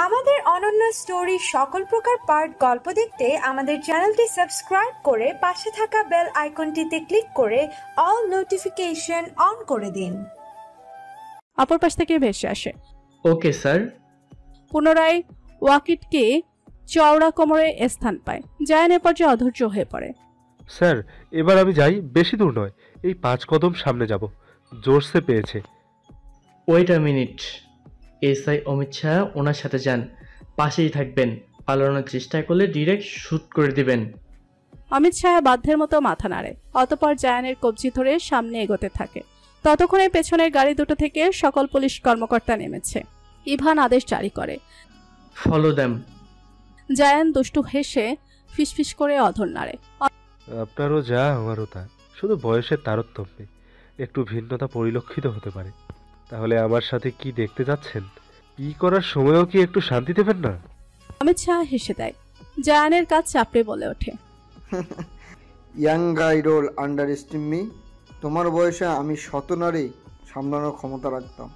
আমাদের অনন্য স্টোরি সকল প্রকার পার্ট গল্প দেখতে আমাদের চ্যানেলটি সাবস্ক্রাইব করে পাশে থাকা বেল আইকনটিতে ক্লিক করে অল নোটিফিকেশন অন করে দিন। অপর পাশ থেকে ভেসে আসে, ওকে স্যার। পুনরায় ওয়াকিটকে চওড়া কোমরে স্থান পায়। জায়ান এ পর্যায়ে অধৈর্য হয়ে পড়ে। স্যার, এবার আমি যাই, বেশি দূর নয়, এই 5 কদম সামনে যাব। জোরসে পেয়েছে। Wait a minute, SI Amit Shah ওনার সাথে যান, পাশেই থাকবেন, পালানোর চেষ্টা করলে ডিরেক্ট শুট করে দিবেন। অমিত শাহ বাধ্যের মতো মাথা নাড়ে, অতঃপর জায়ানের কবজি ধরে সামনে এগোতে থাকে। ততক্ষণে পেছনের গাড়ি দুটো থেকে সকল পুলিশ কর্মকর্তা নেমেছে। ইভান আদেশ জারি করে, ফলো দ্যাম। জায়ান দুষ্টু হেসে ফিসফিস করে অধর নাড়ে। আপনারও যা আমারও তা, শুধু বয়সের তারতম্যে একটু ভিন্নতা পরিলক্ষিত হতে পারে। তাহলে আমার সাথে কি দেখতে যাচ্ছেন? কি করার সময়ও কি একটু শান্তি দেবেন না? অমিত শাহ হেসে দেয়। জায়ানের কাজ চাপড়ে বলে ওঠে, ইয়াং গাই রোল আন্ডার এস্টিম মি। তোমার বয়সে আমি শত নারী সামলানোর ক্ষমতা রাখতাম।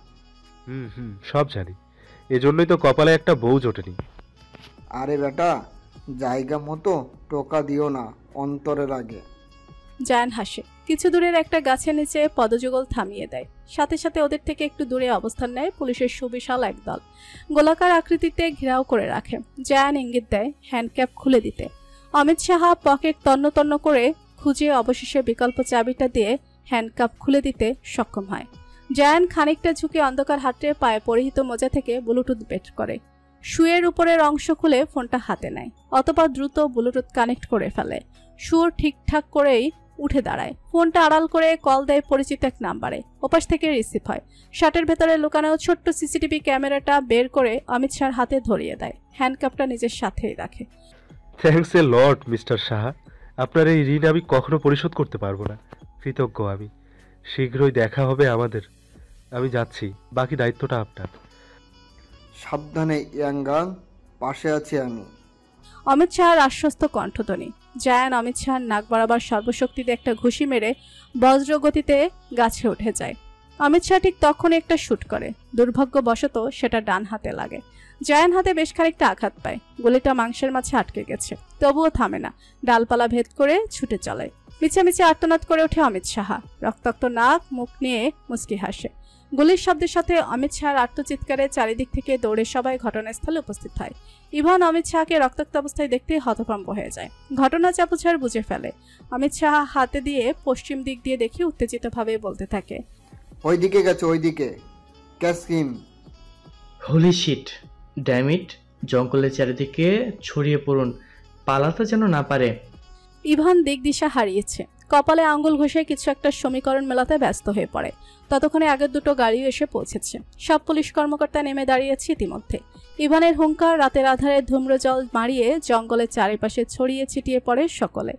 সব জানি, এজন্যই তো কপালে একটা বউ জোটেনি। আরে বেটা, জায়গা মতো টোকা দিও না, অন্তরের আগে। জায়ান হাসে। কিছু দূরের একটা গাছের নিচে পদযুগল থামিয়ে দেয়। সাথে সাথে ওদের থেকে একটু দূরে অবস্থান নেয় পুলিশের সুবিশাল একদল। গোলাকার আকৃতিতে ঘেরাও করে রাখে। জায়ান ইঙ্গিত দেয় হ্যান্ডক্যাপ খুলে দিতে। অমিত শাহ পকেট তন্ন তন্ন করে খুঁজে অবশেষে বিকল্প চাবিটা দিয়ে হ্যান্ডকাপ খুলে দিতে সক্ষম হয়। জায়ান খানিকটা ঝুঁকে অন্ধকার হাতে পায়ে পরিহিত মোজা থেকে ব্লুটুথ বের করে শুয়ের উপরের অংশ খুলে ফোনটা হাতে নেয়। অতঃপর দ্রুত ব্লুটুথ কানেক্ট করে ফেলে। সুর ঠিকঠাক করেই উঠে দাঁড়ায়। ফোনটা আড়াল করে কল দেয় পরিচিত এক নাম্বারে। ওপাশ থেকে রিসিভ হয়। শার্টের ভেতরে লুকানো ছোট্ট সিসিটিভি ক্যামেরাটা বের করে অমিত শাহর হাতে ধরিয়ে দেয়। হ্যান্ডকাপটা নিজের সাথেই রাখে। Thanks a lot mister Shah, আপনার এই ঋণ আমি কখনো পরিশোধ করতে পারবো না। কৃতজ্ঞ আমি। শীঘ্রই দেখা হবে আমাদের। আমি যাচ্ছি, বাকি দায়িত্বটা আপনার। সাবধানে ইয়াঙ্গান, পাশে আছি আমি। অমিত শাহর আশ্বস্ত কণ্ঠধ্বনি। জায়ান অমিত শাহর নাক বরাবর সর্বশক্তিতে একটা ঘুষি মেরে বজ্র গতিতে গাছে উঠে যায়। অমিত শাহ ঠিক তখনই একটা শুট করে। দুর্ভাগ্যবশত সেটা ডান হাতে লাগে। জায়ান হাতে বেশ খানিকটা আঘাত পায়। গুলিটা মাংসের মাঝে আটকে গেছে, তবুও থামে না। ডালপালা ভেদ করে ছুটে চলে। মিছামিছি আর্তনাদ করে ওঠে অমিত শাহ। রক্তাক্ত নাক মুখ নিয়ে মুচকি হাসে। গুলির শব্দের সাথে অমিত শাহর আর্তচিৎকারে চারিদিক থেকে দৌড়ে সবাই ঘটনাস্থলে উপস্থিত হয়। ইভান অমিত শাহকে রক্তাক্ত অবস্থায় দেখতে হতভম্ব হয়ে যায়। ঘটনা চাপুছার বুঝে ফেলে। অমিত শাহ হাতে দিয়ে পশ্চিম দিক দিয়ে দেখে উত্তেজিতভাবে বলতে থাকে, ওইদিকে গেছে, ওইদিকে। Catch him. Holi sheet, damn it, জঙ্গলের চারিদিকে ছড়িয়ে পড়ুন, পালাতে যেন না পারে। ইভান দিক দিশা হারিয়েছে। কপালে আঙ্গুল ঘষে কিছু একটা সমীকরণ মেলাতে ব্যস্ত হয়ে পড়ে। ততক্ষণে আগের দুটো গাড়িও এসে পৌঁছেছে। সব পুলিশ কর্মকর্তা নেমে দাঁড়িয়েছে ইতিমধ্যে। ইভানের হুঙ্কার রাতের আধারে ধূম্রজল মারিয়ে জঙ্গলের চারিপাশে ছড়িয়ে ছিটিয়ে পড়ে সকলে।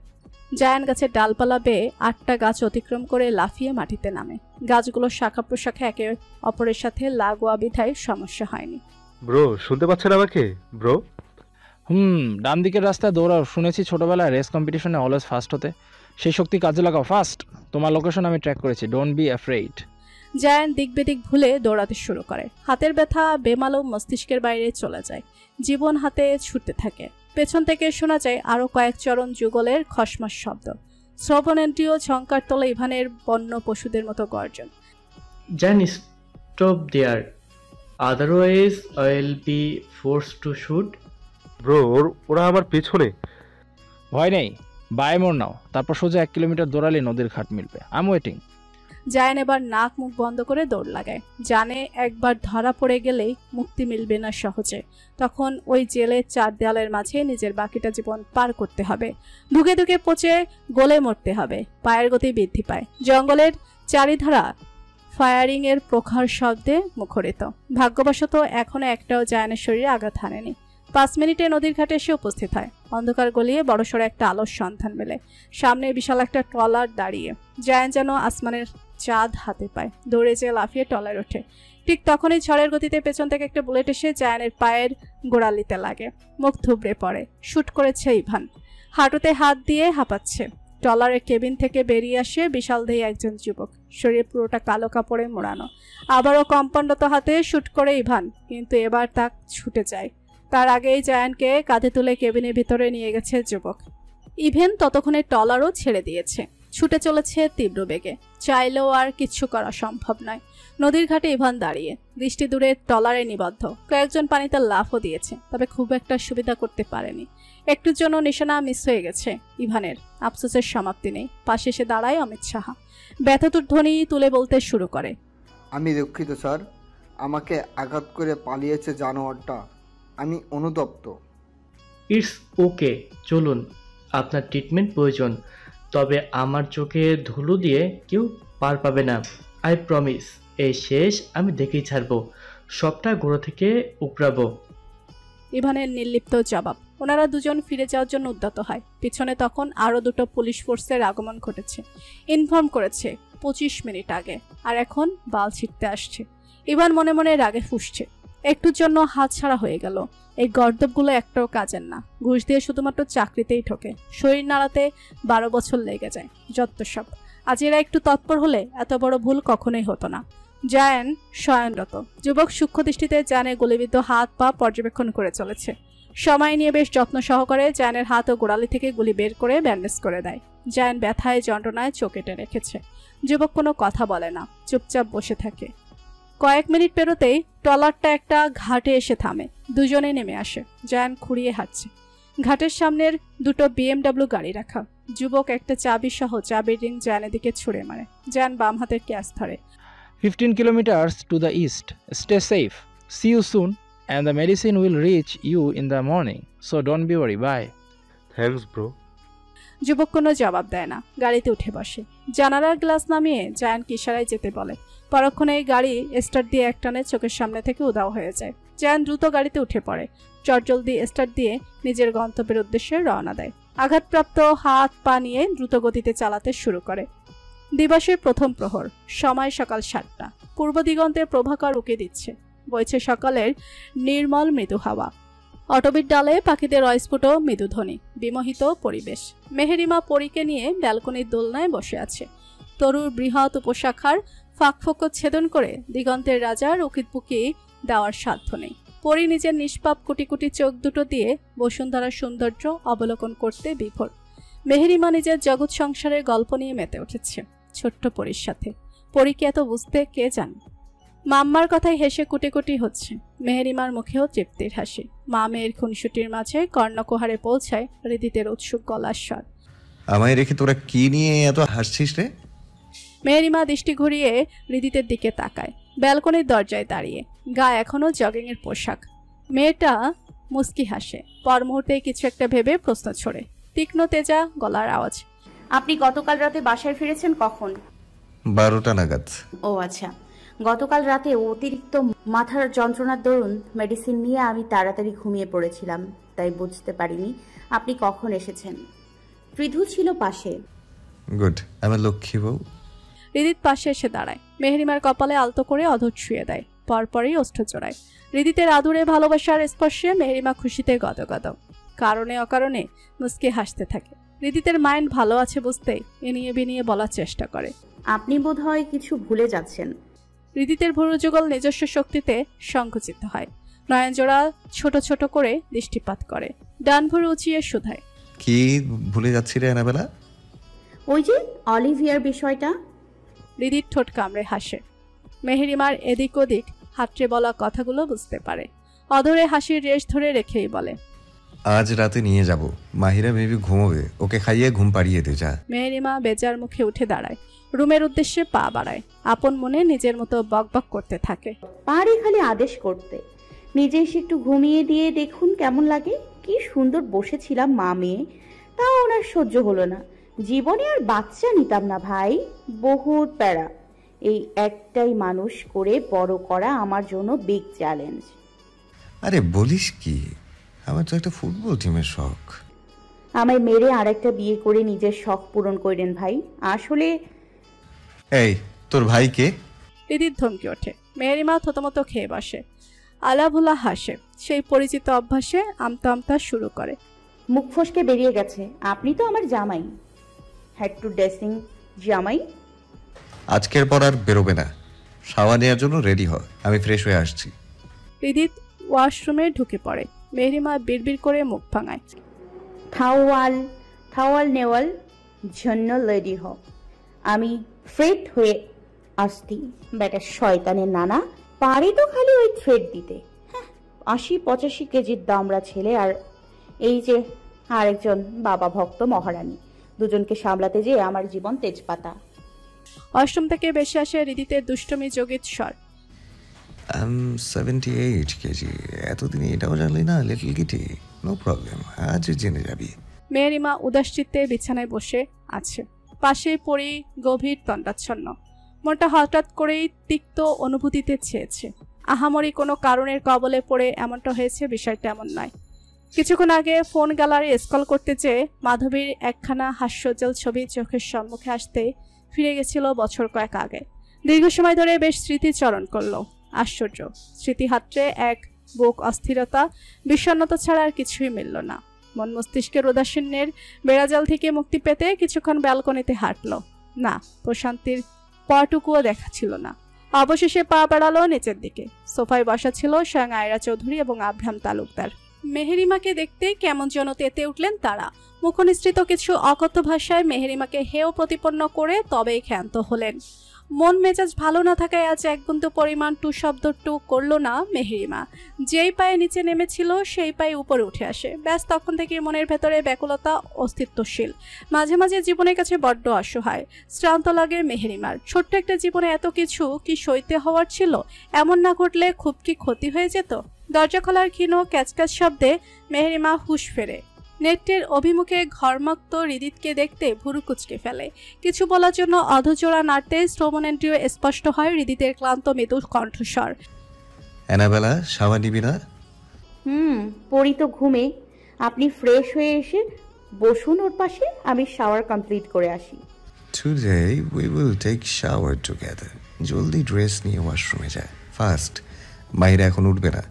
জায়ান গাছের ডালপালা বেয়ে 8টা গাছ অতিক্রম করে লাফিয়ে মাটিতে নামে। গাছগুলোর শাখা প্রশাখা একে অপরের সাথে লাগোয়া বিধায় সমস্যা হয়নি। ব্রো, শুনতে পাচ্ছেন আমাকে? ব্রো, ডান দিকের রাস্তায় দৌড়াও। শুনেছি ছোটবেলায় রেস কম্পিটিশনে অলওয়েজ ফার্স্ট হতে। সেই শক্তি কাজে লাগাও, ফার্স্ট। তোমার লোকেশন আমি ট্র্যাক করেছি, ডোন্ট বি অ্যাফ্রেইড। জায়ান দিক বেদিক ভুলে দৌড়াতে শুরু করে। হাতের ব্যথা বেমালুম মস্তিষ্কের বাইরে চলে যায়। জীবন হাতে ছুটতে থাকে। পেছন থেকে শোনা যায় আরো কয়েক চরণ যুগলের খসমাস শব্দ। শ্রবণেন্দ্রিয় ঝঙ্কার তোলে ইভানের বন্য পশুদের মতো গর্জন। জান, stop there, otherwise I will be forced to shoot. Bro, ওরা আমার পেছনে। ভয় নেই, বাই মোড় নাও, তারপর সোজা 1 কিলোমিটার দৌড়ালে নদীর ঘাট মিলবে। I am waiting. জায়ান এবার নাক মুখ বন্ধ করে দৌড় লাগায়। জানে একবার ধরা পড়ে গেলেই মুক্তি মিলবে না সহজে। তখন ওই জেলের 4 দেয়ালের মাঝে নিজের বাকিটা জীবন পার করতে হবে। ধুকে ধুকে পচে গলে মরতে হবে। পায়ের গতি বৃদ্ধি পায়। জঙ্গলের চারিধারা ফায়ারিং এর প্রখর শব্দে মুখরিত। ভাগ্যবশত এখনো একটাও জায়ানের শরীরে আঘাত হানেনি। 5 মিনিটে নদীর ঘাটে এসে উপস্থিত হয়। অন্ধকার গলিয়ে বড়সড় একটা আলোর সন্ধান মেলে। সামনে বিশাল একটা ট্রলার দাঁড়িয়ে। জায়ান যেন আসমানের চাঁদ হাতে পায়। দৌড়ে যেয়ে লাফিয়ে ট্রলার ওঠে। ঠিক তখনই ঝড়ের গতিতে পেছন থেকে একটা বুলেট এসে জায়ানের পায়ের গোড়ালিতে লাগে। মুখ থুবড়ে পড়ে। শুট করেছে ইভান। হাঁটুতে হাত দিয়ে হাঁপাচ্ছে। ট্রলারের কেবিন থেকে বেরিয়ে আসে বিশালদেহী একজন যুবক, শরীর পুরোটা কালো কাপড়ে মোড়ানো। আবারও কম্পাউন্ডত হাতে শুট করে ইভান, কিন্তু এবার তা ছুটে যায়। তার আগেই জায়ানকে কাঁধে তুলে কেবিনের ভিতরে নিয়ে গেছে যুবক। ইভেন ততক্ষণে ট্রলারও ছেড়ে দিয়েছে, ছুটে চলেছে তীব্র বেগে। চাইলেও আর কিচ্ছু করা সম্ভব নয়। নদীর ঘাটে ইভান দাঁড়িয়ে, দৃষ্টি দূরে ট্রলারে নিবদ্ধ। কয়েকজন পানিতে লাফও দিয়েছে, তবে খুব একটা সুবিধা করতে পারেনি। একটুর জন্য নিশানা মিস হয়ে গেছে ইভানের। আফসোসের সমাপ্তি নেই। পাশে এসে দাঁড়ায় অমিত সাহা। ব্যথাতুর ধ্বনি তুলে বলতে শুরু করে, আমি দুঃখিত স্যার, আমাকে আঘাত করে পালিয়েছে জানোয়ারটা। আমি অনুতপ্ত। ইটস ওকে, চলুন, আপনার ট্রিটমেন্ট প্রয়োজন, তবে আমার চোখে ধুলো দিয়ে কেউ পার পাবে না। আই প্রমিস, এই শেষ, আমি দেখেই ছাড়বো, সবটা গোড়া থেকে উপড়াবো। ইভানের নির্লিপ্ত জবাব। ওনারা দুজন ফিরে যাওয়ার জন্য উদ্যত হয়। পিছনে তখন আরও দুটো পুলিশ ফোর্সের আগমন ঘটেছে। ইনফর্ম করেছে 25 মিনিট আগে, আর এখন বাল ছিটতে আসছে। ইভান মনে মনে রাগে ফুঁসছে। একটুর জন্য হাত ছাড়া হয়ে গেল। এই গর্দবগুলো একটাও কাজের না। ঘুষ দিয়ে শুধুমাত্র চাকরিতেই ঠকে। শরীর নাড়াতে 12 বছর লেগে যায়। যত সব। আজ এরা একটু তৎপর হলে এত বড় ভুল কখনোই হতো না। জায়ান শয়নরত। যুবক সূক্ষ্ম দৃষ্টিতে জায়ানের গুলিবিদ্ধ হাত পা পর্যবেক্ষণ করে চলেছে। সময় নিয়ে বেশ যত্ন সহকারে জায়ানের হাত ও গোড়ালি থেকে গুলি বের করে ব্যান্ডেজ করে দেয়। জায়ান ব্যথায় যন্ত্রণায় চোখ কেটে রেখেছে। যুবক কোনো কথা বলে না, চুপচাপ বসে থাকে। কয়েক মিনিট পেরোতেই ট্রলারটা একটা ঘাটে এসে থামে। দুজনে নেমে আসে। জায়ান খুঁড়িয়ে হাঁটছে। ঘাটের সামনের দুটো BMW গাড়ি রাখা। যুবক একটা চাবি সহ চাবির রিং জায়ানের দিকে ছুঁড়ে মারে। জায়ান বাম হাতের ক্যাচ ধরে। 15 kilometers to the east. Stay safe. See you soon. And the medicine will reach you in the morning. So don't be worried. Bye. Thanks bro. যুবক কোনো জবাব দেয় না। গাড়িতে উঠে বসে। জানালার গ্লাস নামিয়ে জায়ানকে ইশারায় যেতে বলে। পরক্ষণে গাড়ি স্টার্ট দিয়ে একটানে চোখের সামনে থেকে উধাও হয়ে যায়। জায়ান দ্রুত গাড়িতে উঠে পড়ে। চটজলদি স্টার্ট দিয়ে নিজের গন্তব্যের উদ্দেশ্যে রওনা দেয়। আঘাতপ্রাপ্ত হাত পা নিয়ে দ্রুত গতিতে চালাতে শুরু করে। দিবসের প্রথম প্রহর। সময় সকাল 7টা। পূর্ব দিগন্তে প্রভাকর উঁকি দিচ্ছে। বইছে সকালের নির্মল মৃদু হাওয়া। অটবির ডালে পাখিদের অস্ফুট মৃদুধ্বনি। বিমোহিত পরিবেশ। মেহেরিমা পরীকে নিয়ে ব্যালকনির দোলনায় বসে আছে। তরুর বৃহৎ উপশাখার ফাঁকফোঁক ছেদন করে দিগন্তের রাজার উকিতপুকি দেওয়ার সাধ্য নেই। পরী নিজের নিষ্পাপ কুটি কুটি চোখ দুটো দিয়ে বসুন্ধরার সৌন্দর্য অবলোকন করতে বিভোর। মেহেরিমা নিজের জগৎ সংসারের গল্প নিয়ে মেতে উঠেছে ছোট্ট পরীর সাথে। পরীকে এত বুঝতে কে জানে। মাম্মার কথায় হেসে কুটি কুটি হচ্ছে। মেহেরিমার মুখেও তৃপ্তির হাসি। মা মেয়ের খুনসুটির মাঝে কর্ণকোহারে পৌঁছায় হৃদিতের উৎসুক গলার স্বর। আমায় রেখে তোরা কি নিয়ে এত হাসছিস রে? মেহেরিমা দৃষ্টি ঘুরিয়ে হৃদিতের দিকে তাকায়। ব্যালকনির দরজায় দাঁড়িয়ে, গা এখনো জগিংয়ের পোশাক। মেয়েটা মুস্কি হাসে। পর মুহূর্তে কিছু একটা ভেবে প্রশ্ন ছড়ে। তীক্ষ্ণ তেজা গলার আওয়াজ। আপনি গতকাল রাতে বাসায় ফিরেছেন কখন? 12টা নাগাদ। ও আচ্ছা, গতকাল রাতে অতিরিক্ত মাথার যন্ত্রণার দরুন মেডিসিন নিয়ে আমি তাড়াতাড়ি ঘুমিয়ে পড়েছিলাম, তাই বুঝতে পারিনি আপনি কখন এসেছেন। পৃথু ছিল পাশে। গুড, আমার লক্ষ্মী বউ। হৃদিত পাশে এসে দাঁড়ায়। মেহেরিমার কপালে আলতো করে অধর ছুঁয়ে দেয়। পরপরই ওষ্ঠ জোড়ায়। হৃদিতের আদুরে ভালোবাসার স্পর্শে মেহেরিমা খুশিতে গদগদ। কারণে অকারণে মুস্কি হাসতে থাকে। হৃদিতের মাইন্ড ভালো আছে বুঝতেই এনিয়ে বিনিয়ে বলার চেষ্টা করে। আপনি বোধহয় কিছু ভুলে যাচ্ছেন। হৃদিতের ভুরুযুগল নিজস্ব শক্তিতে সংকুচিত হয়। নয়নজোড়া ছোট ছোট করে দৃষ্টিপাত করে। ডান ভুরু উঁচিয়ে শুধায়। কি ভুলে যাচ্ছি রে অ্যানাবেলা? ওই যে অলিভিয়ার বিষয়টা। হৃদিত ঠোঁট কামড়ে হাসে। মেহেরিমার এদিক ওদিক হাতড়ে বলা কথাগুলো বুঝতে পারে। অধরে হাসির রেশ ধরে রেখেই বলে, আজ রাতে নিয়ে যাব। মাহিরা বেবি ঘুমোবে, ওকে খাইয়ে ঘুম পাড়িয়ে দে যা। মেহেরিমা বেজার মুখে উঠে দাঁড়ায়। রুমের উদ্দেশ্যে পা বাড়ায়। আপন মনে নিজের মতো বকবক করতে থাকে। পারে খালি আদেশ করতে, নিজে এসে একটু ঘুমিয়ে দিয়ে দেখুন কেমন লাগে। কি সুন্দর বসেছিলাম মা মেয়ে, তাও ওনার সহ্য হলো না। জীবনে আর বাচ্চা নিতাম না ভাই, বহুত প্যারা। এই একটাই মানুষ করে বড় করা আমার জন্য বিগ চ্যালেঞ্জ। আরে বলিস কি, আমার তো একটা ফুটবল টিমের শখ। আমায় মেরে আরেকটা বিয়ে করে নিজের শখ পূরণ করেন ভাই। আসলে এই তোর ভাই কে? হৃদিত ধমকে ওঠে। মেহেরিমা থতমত খেয়ে বসে। আলাভুলা হাসে। সেই পরিচিত অভ্যাসে আমতা আমতা শুরু করে। মুখ ফসকে বেরিয়ে গেছে, আপনি তো আমার জামাই। হেড টু ড্রেসিং জামাই। আজকের পর আর বেরোবে না। শাওয়ার নেওয়ার জন্য রেডি হ, আমি ফ্রেশ হয়ে আসছি। হৃদিত ওয়াশরুমে ঢুকে পড়ে। মেহরিমা বিড়বিড় করে মুখ ভাঙায়। থাওয়াল নেওয়াল জন্য রেডি হ, আমি ফ্রেট হয়ে আসতি। বেটা শয়তানের নানা পারে তো খালি ওই থ্রেড দিতে। 80-85 কেজির দামড়া ছেলে, আর এই যে আরেকজন বাবা ভক্ত মহারানী, দুজনকে সামলাতে যে আমার জীবন তেজপাতা। ওয়াশরুম থেকে বেশি আসে হৃদিতের দুষ্টমি যোগিত স্বর। 78 কেজি, এতদিন এটাও জানলি না লিটল কিটি? নো প্রবলেম, আজ জেনে যাবি। মেহরিমা উদাস চিত্তে বিছানায় বসে আছে। পাশেই পড়ি গভীর তন্দ্রাচ্ছন্ন। মনটা হঠাৎ করেই তিক্ত অনুভূতিতে ছেয়েছে। আহামরি কোনো কারণের কবলে পড়ে এমনটা হয়েছে বিষয়টা এমন নয়। কিছুক্ষণ আগে ফোন গ্যালারি স্ক্রল করতে চেয়ে মাধবীর একখানা হাস্যজ্জ্বল ছবি চোখের সম্মুখে আসতে ফিরে গেছিল বছর কয়েক আগে। দীর্ঘ সময় ধরে বেশ স্মৃতিচরণ করলো। আশ্চর্য, স্মৃতিহাত্রে এক বুক অস্থিরতা, বিষণ্ণতা ছাড়া আর কিছুই মিলল না। মন মস্তিষ্কের উদাসীন্যের বেড়াজাল থেকে মুক্তি পেতে কিছুক্ষণ ব্যালকনিতে হাঁটলো। না, প্রশান্তির পটুকুও দেখা ছিল না। অবশেষে পা বাড়ালো নিচের দিকে। সোফায় বসা ছিল স্বয়ং আয়রা চৌধুরী এবং আব্রাহাম তালুকদার। মেহেরিমাকে দেখতে কেমন যেন তেতে উঠলেন তারা। মুখনিসৃত কিছু অকথ্য ভাষায় মেহেরিমাকে হেয় প্রতিপন্ন করে তবেই ক্ষান্ত হলেন। মন মেজাজ ভালো না থাকায় আজ এক বিন্দু পরিমাণ টু শব্দ টু করল না মেহেরিমা। যেই পায়ে নিচে নেমেছিল সেই পায়ে উপরে উঠে আসে। ব্যাস তখন থেকে মনের ভেতরে ব্যাকুলতা অস্তিত্বশীল। মাঝে মাঝে জীবনের কাছে বড্ড অসহায়, শ্রান্ত লাগে মেহেরিমার। ছোট্ট একটা জীবনে এত কিছু কি সইতে হওয়ার ছিল? এমন না ঘটলে খুব কি ক্ষতি হয়ে যেত? দরজা খোলার ক্ষীণ ক্যাচক্যাচ শব্দে মেহেরিমা হুঁশ ফেরে। নেটটির অভিমুখে ঘর্মাক্ত হৃদিতকে দেখতে ভুরু কুচকে ফেলে। কিছু বলার জন্য অধজোড়া নাড়তে শ্রবণেন্দ্রিয় স্পষ্ট হয় হৃদিতের ক্লান্ত মৃদু কণ্ঠস্বর। অ্যানাবেলা, শাওয়ার নিবি না? পড়ি তো ঘুমে। আপনি ফ্রেশ হয়ে এসে বসুন ওর পাশে, আমি শাওয়ার কমপ্লিট করে আসি। Today we will take shower together. জলদি ড্রেস নিয়ে ওয়াশরুমে যায়, ফাস্ট। মাহিরা এখন উঠবে না।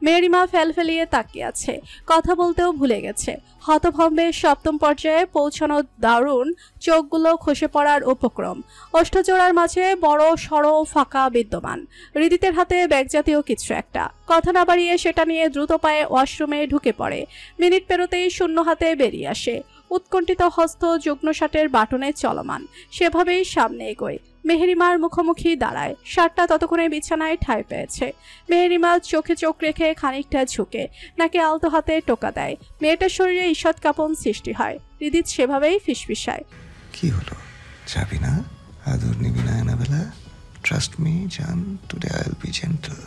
মেহেরিমা ফেলফেলিয়ে তাকিয়ে আছে, কথা বলতেও ভুলে গেছে। হতভম্বে সপ্তম পর্যায়ে পৌঁছানো দারুণ, চোখগুলো খসে পড়ার উপক্রম। অষ্টজোড়ার মাঝে বড় সড়ো ফাঁকা বিদ্যমান। হৃদিতের হাতে ব্যাগ জাতীয় কিছু একটা। কথা না বাড়িয়ে সেটা নিয়ে দ্রুত পায়ে ওয়াশরুমে ঢুকে পড়ে। মিনিট পেরোতেই শূন্য হাতে বেরিয়ে আসে। উৎকণ্ঠিত হস্ত যুগ্ন শার্টের বাটনে চলমান, সেভাবেই সামনে এগোয়। মেহেরিমার মুখোমুখি দাঁড়ায়। শার্টটা ততক্ষণে বিছানায় ঠাঁই পেয়েছে। মেহেরিমা চোখে চোখ রেখে খানিকটা ঝুঁকে নাকে আলতো হাতে টোকা দেয়। মেয়েটার শরীরে ঈষৎ কাঁপন সৃষ্টি হয়। হৃদিত সেভাবেই ফিসফিসায়। কি হলো, যাবি না? আদর নিবি না অ্যানাবেলা? ট্রাস্ট মি জান, today I will B gentle.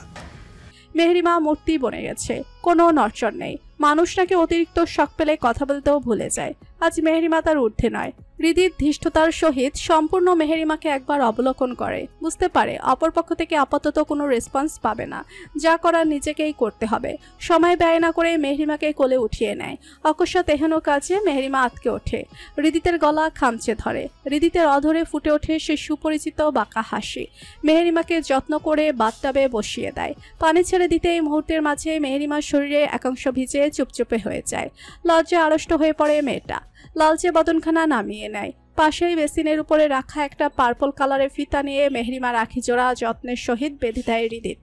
Meherima মূর্তি বনে গেছে, কোনো নড়চড় নেই। মানুষ নাকি অতিরিক্ত শখ পেলে কথা বলতেও ভুলে যায়। আজ মেহেরিমা তার ঊর্ধ্বে নয়। হৃদিত ধৃষ্টতার সহিত সম্পূর্ণ মেহেরিমাকে একবার অবলোকন করে। বুঝতে পারে অপরপক্ষ থেকে আপাতত কোনো রেসপন্স পাবে না। যা করার নিজেকেই করতে হবে। সময় ব্যয় না করে মেহেরিমাকে কোলে উঠিয়ে নেয়। অকস্মাৎ এহেন কাজে মেহেরিমা আটকে ওঠে। হৃদিতের গলা খামচে ধরে। হৃদিতের অধরে ফুটে ওঠে সে সুপরিচিত বাঁকা হাসি। মেহেরিমাকে যত্ন করে বাথটাবে বসিয়ে দেয়। পানি ছেড়ে দিতে এই মুহূর্তের মাঝে মেহেরিমার শরীরে একাংশ ভিজে চুপচুপে হয়ে যায়। লজ্জায় আড়ষ্ট হয়ে পড়ে মেয়েটা। লালচে বদনখানা নামিয়ে নেয়। পাশেই বেসিনের উপরে রাখা একটা পার্পল কালারের ফিতা নিয়ে মেহেরিমার আখি জোড়া যত্নের সহিত বেঁধে দেয় হৃদিত।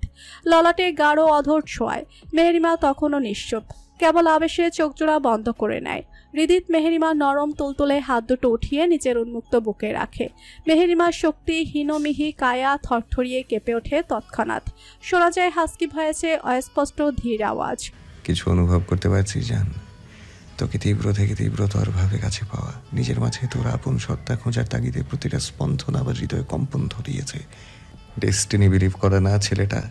ললাটে গাঢ় অধর ছোঁয়ায়। মেহেরিমা তখনও নিশ্চুপ, কেবল আবেশে চোখ জোড়া বন্ধ করে নেয়। হৃদিত মেহেরিমার নরম তুলতুলে হাত দুটো উঠিয়ে নিজের উন্মুক্ত বুকে রাখে। মেহেরিমার শক্তি হীনমিহি কায়া থরথরিয়ে কেঁপে ওঠে তৎক্ষণাৎ। শোনা যায় হাসকি ভয়েছে অস্পষ্ট ধীর আওয়াজ। কিছু অনুভব করতে পারছি জান? তোকে তীব্র থেকে তীব্রতর ভাবে কাছে পাওয়া, নিজের মাঝে তোর আপন সত্তা খোঁজার তাগিদে প্রতিটা স্পন্দন আবার হৃদয়ে কম্পন ধরিয়েছে। ডেস্টিনি বিলিভ করে না ছেলেটা,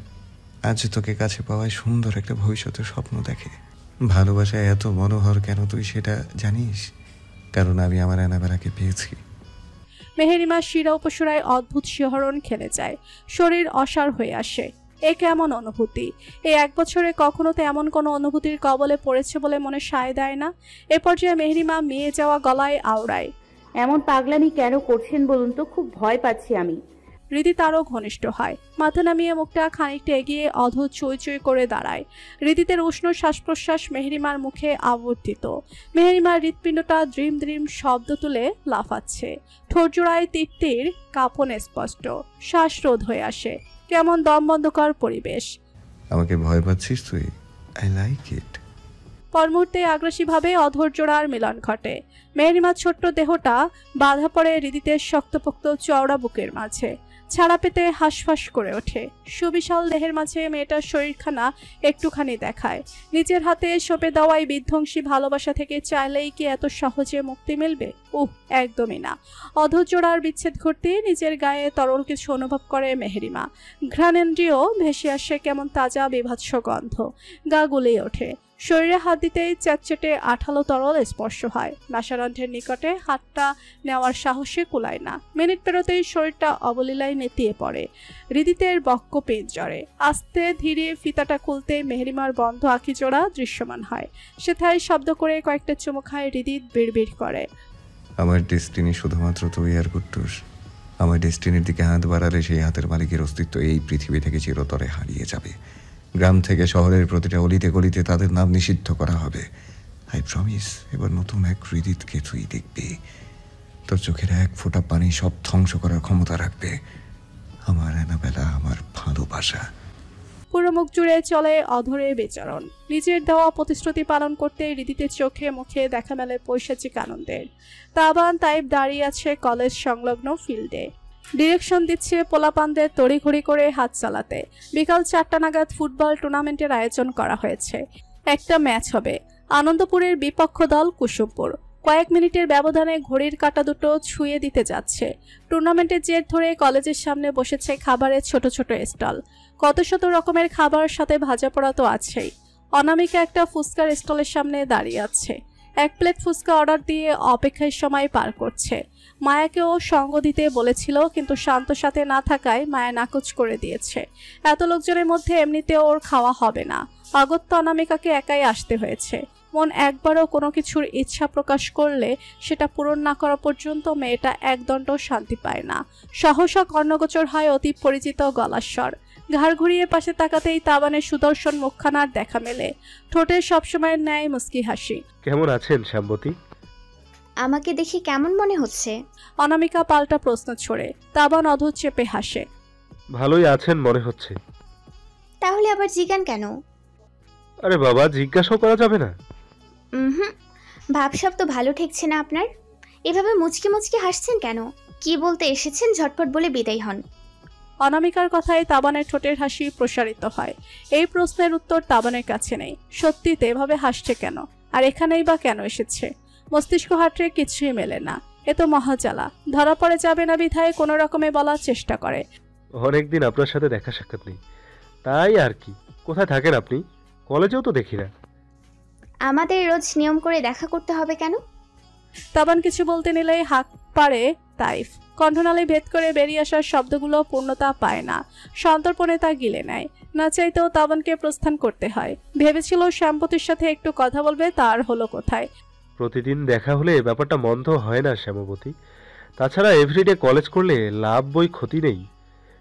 আজ তোকে কাছে পাওয়ায় সুন্দর একটা ভবিষ্যতের স্বপ্ন দেখে। ভালোবাসায় এত মনোহর কেন তুই সেটা জানিস? কারণ আমি আমার অ্যানাবেলাকে পেয়েছি। মেহেরিমার শিরা উপশিরায় অদ্ভুত শিহরণ খেলে যায়। শরীর অসাড় হয়ে আসে। এ কেমন অনুভূতি? এই 1 বছরে কখনো তো এমন কোনো অনুভূতির কবলে পড়েছে বলে মনে সায় দেয় না। এ পর্যায়ে মেহেরিমা মেয়ে যাওয়া গলায় আওড়ায়। এমন পাগলামি কেন করছেন বলুন তো? খুব ভয় পাচ্ছি আমি। হৃদিত আরও ঘনিষ্ঠ হয়। মাথা নামিয়ে মুখটা খানিকটা এগিয়ে অধর চুই চুই করে দাঁড়ায়। হৃদিতের উষ্ণ শ্বাস প্রশ্বাস মেহেরিমার মুখে আবর্তিত। মেহেরিমার হৃৎপিণ্ডটা দ্রিম দ্রিম শব্দ তুলে লাফাচ্ছে। ঠোঁটজোড়ায় তীর কাঁপন স্পষ্ট। শ্বাসরোধ হয়ে আসে। কেমন দমবন্ধকর পরিবেশ। আমাকে ভয় পাচ্ছিস তুই? I like it. পরমুহূর্তে আগ্রাসীভাবে অধৈর্যরার মিলন ঘটে। মেহেরিমার ছোট্ট দেহটা বাধা পড়ে হৃদিতের শক্তপোক্ত চওড়া বুকের মাঝে। ছাড়া পেতে হাঁসফাঁস করে ওঠে। সুবিশাল দেহের মাঝে মেয়েটার শরীরখানা একটুখানি দেখায়। নিজের হাতে সঁপে দেওয়াই বিধ্বংসী ভালোবাসা থেকে চাইলেই কি এত সহজে মুক্তি মিলবে? একদমই না। অধৈর্যরার বিচ্ছেদ ঘটতে নিজের গায়ে তরল কিছু অনুভব করে মেহেরিমা। ঘ্রাণেন্দ্রিয় ভেসে আসে কেমন তাজা বিভৎস গন্ধ। গা গুলিয়ে ওঠে। শরীরে হাত দিতেই চ্যাটচেটে আঠালো তরল স্পর্শ হয়। বাসারন্ধ্রের নিকটে হাতটা নেওয়ার সাহসে কুলায় না। মিনিট পেরোতেই শরীরটা অবলীলায় নেতিয়ে পড়ে। হৃদিতের বক্ষ পেঁচড়ে। আস্তে ধীরে ফিতাটা খুলতে মেহেরিমার বন্ধ আঁখিজোড়া দৃশ্যমান হয়। সেথায় শব্দ করে কয়েকটা চুমু খায় হৃদিত বিড়বিড় করে। আমার ডেস্টিনি শুধুমাত্র তুই আর কুট্টুস। আমার ডেস্টিনির দিকে হাত বাড়ালে সেই হাতের মালিকের অস্তিত্ব এই পৃথিবী থেকে চিরতরে হারিয়ে যাবে। গ্রাম থেকে শহরের প্রতিটা অলিতে গলিতে তাদের নাম নিষিদ্ধ করা হবে। আই প্রমিস, এবার নতুন এক হৃদিতকে তুই দেখবি। তোর চোখের এক ফোঁটা পানি সব ধ্বংস করার ক্ষমতা রাখবে। আমার অ্যানাবেলা, আমার ভালোবাসা। পুরো মুখ জুড়ে চলে অধরে বিচরণ। নিজের দেওয়া প্রতিশ্রুতি পালন করতে হৃদিতের চোখে মুখে দেখা মেলে পৈশাচিক আনন্দের। তাবান তাইব দাঁড়িয়ে আছে কলেজ সংলগ্ন ফিল্ডে। ডিরেকশন দিচ্ছে পোলাপানদের তড়িঘড়ি করে হাত চালাতে। বিকাল 4টা নাগাদ ফুটবল টুর্নামেন্টের আয়োজন করা হয়েছে। একটা ম্যাচ হবে। আনন্দপুরের বিপক্ষ দল কুসুমপুর। কয়েক মিনিটের ব্যবধানে ঘড়ির কাঁটা দুটো ছুঁয়ে দিতে যাচ্ছে। টুর্নামেন্টের জের ধরে কলেজের সামনে বসেছে খাবারের ছোট ছোট স্টল। কত শত রকমের খাবার, সাথে ভাজা পোড়া তো আছেই। অনামিকা একটা ফুচকার স্টলের সামনে দাঁড়িয়ে আছে। 1 প্লেট ফুচকা অর্ডার দিয়ে অপেক্ষায় সময় পার করছে। মায়াকেও সঙ্গ দিতে বলেছিল, কিন্তু শান্ত সাথে না থাকায় মায়া নাকচ করে দিয়েছে। এত লোকজনের মধ্যে এমনিতেও ওর খাওয়া হবে না। অগত্যা অনামিকাকে একাই আসতে হয়েছে। মন একবারও কোনো কিছুর ইচ্ছা প্রকাশ করলে সেটা পূরণ না করা পর্যন্ত মেয়েটা একদণ্ড শান্তি পায় না। সহসা কর্ণগোচর হয় অতি পরিচিত গলার স্বর। ঘাড় ঘুরিয়ে পাশে তাকাতেই তাবানের সুদর্শন মুখখানার দেখা মেলে। ঠোঁটে সবসময়ের ন্যায় মুস্কি হাসি। কেমন আছেন শ্যামবতী? আমাকে দেখে কেমন মনে হচ্ছে? অনামিকা পাল্টা প্রশ্ন ছড়ে। তাবান অধর চেপে হাসে। ভালোই আছেন মনে হচ্ছে। তাহলে আবার জিজ্ঞান কেন? আরে বাবা, জিজ্ঞাসাও করা যাবে না? ভাবসাব তো ভালো ঠেকছে না আপনার। এভাবে মুচকি মুচকি হাসছেন কেন? কি বলতে এসেছেন ঝটপট বলে বিদায় হন। অনামিকার কথায় তাবানের ঠোঁটের হাসি প্রসারিত হয়। এই প্রশ্নের উত্তর তাবানের কাছে নেই। সত্যিতে এভাবে হাসছে কেন, আর এখানেই বা কেন এসেছে? মস্তিষ্ক হাটরে কিছুই মেলে না। এ তো মহাজালা। ধরা পড়ে যাবে না বিধায় কোনো রকমে বলার চেষ্টা করে। অনেকদিন আপনার সাথে দেখা সাক্ষাৎ নেই, তাই আর কি। কোথায় থাকেন আপনি? কলেজেও তো দেখি না। আমাদের রোজ নিয়ম করে দেখা করতে হবে কেন? তাবান কিছু বলতে নিলেই হাঁক পারে তাইফ। কণ্ঠনালী ভেদ করে বেরিয়ে আসার শব্দগুলো পূর্ণতা পায় না। সন্তর্পণে তা গিলে নেয়। না চাইতেও তাবানকে প্রস্থান করতে হয়। ভেবেছিল শ্যামবতীর সাথে একটু কথা বলবে, তার হলো কোথায়। প্রতিদিন দেখা হলে ব্যাপারটা মন্দ হয় না শ্যামবতী। তাছাড়া এভরিডে কলেজ করলে লাভ বই ক্ষতি নেই,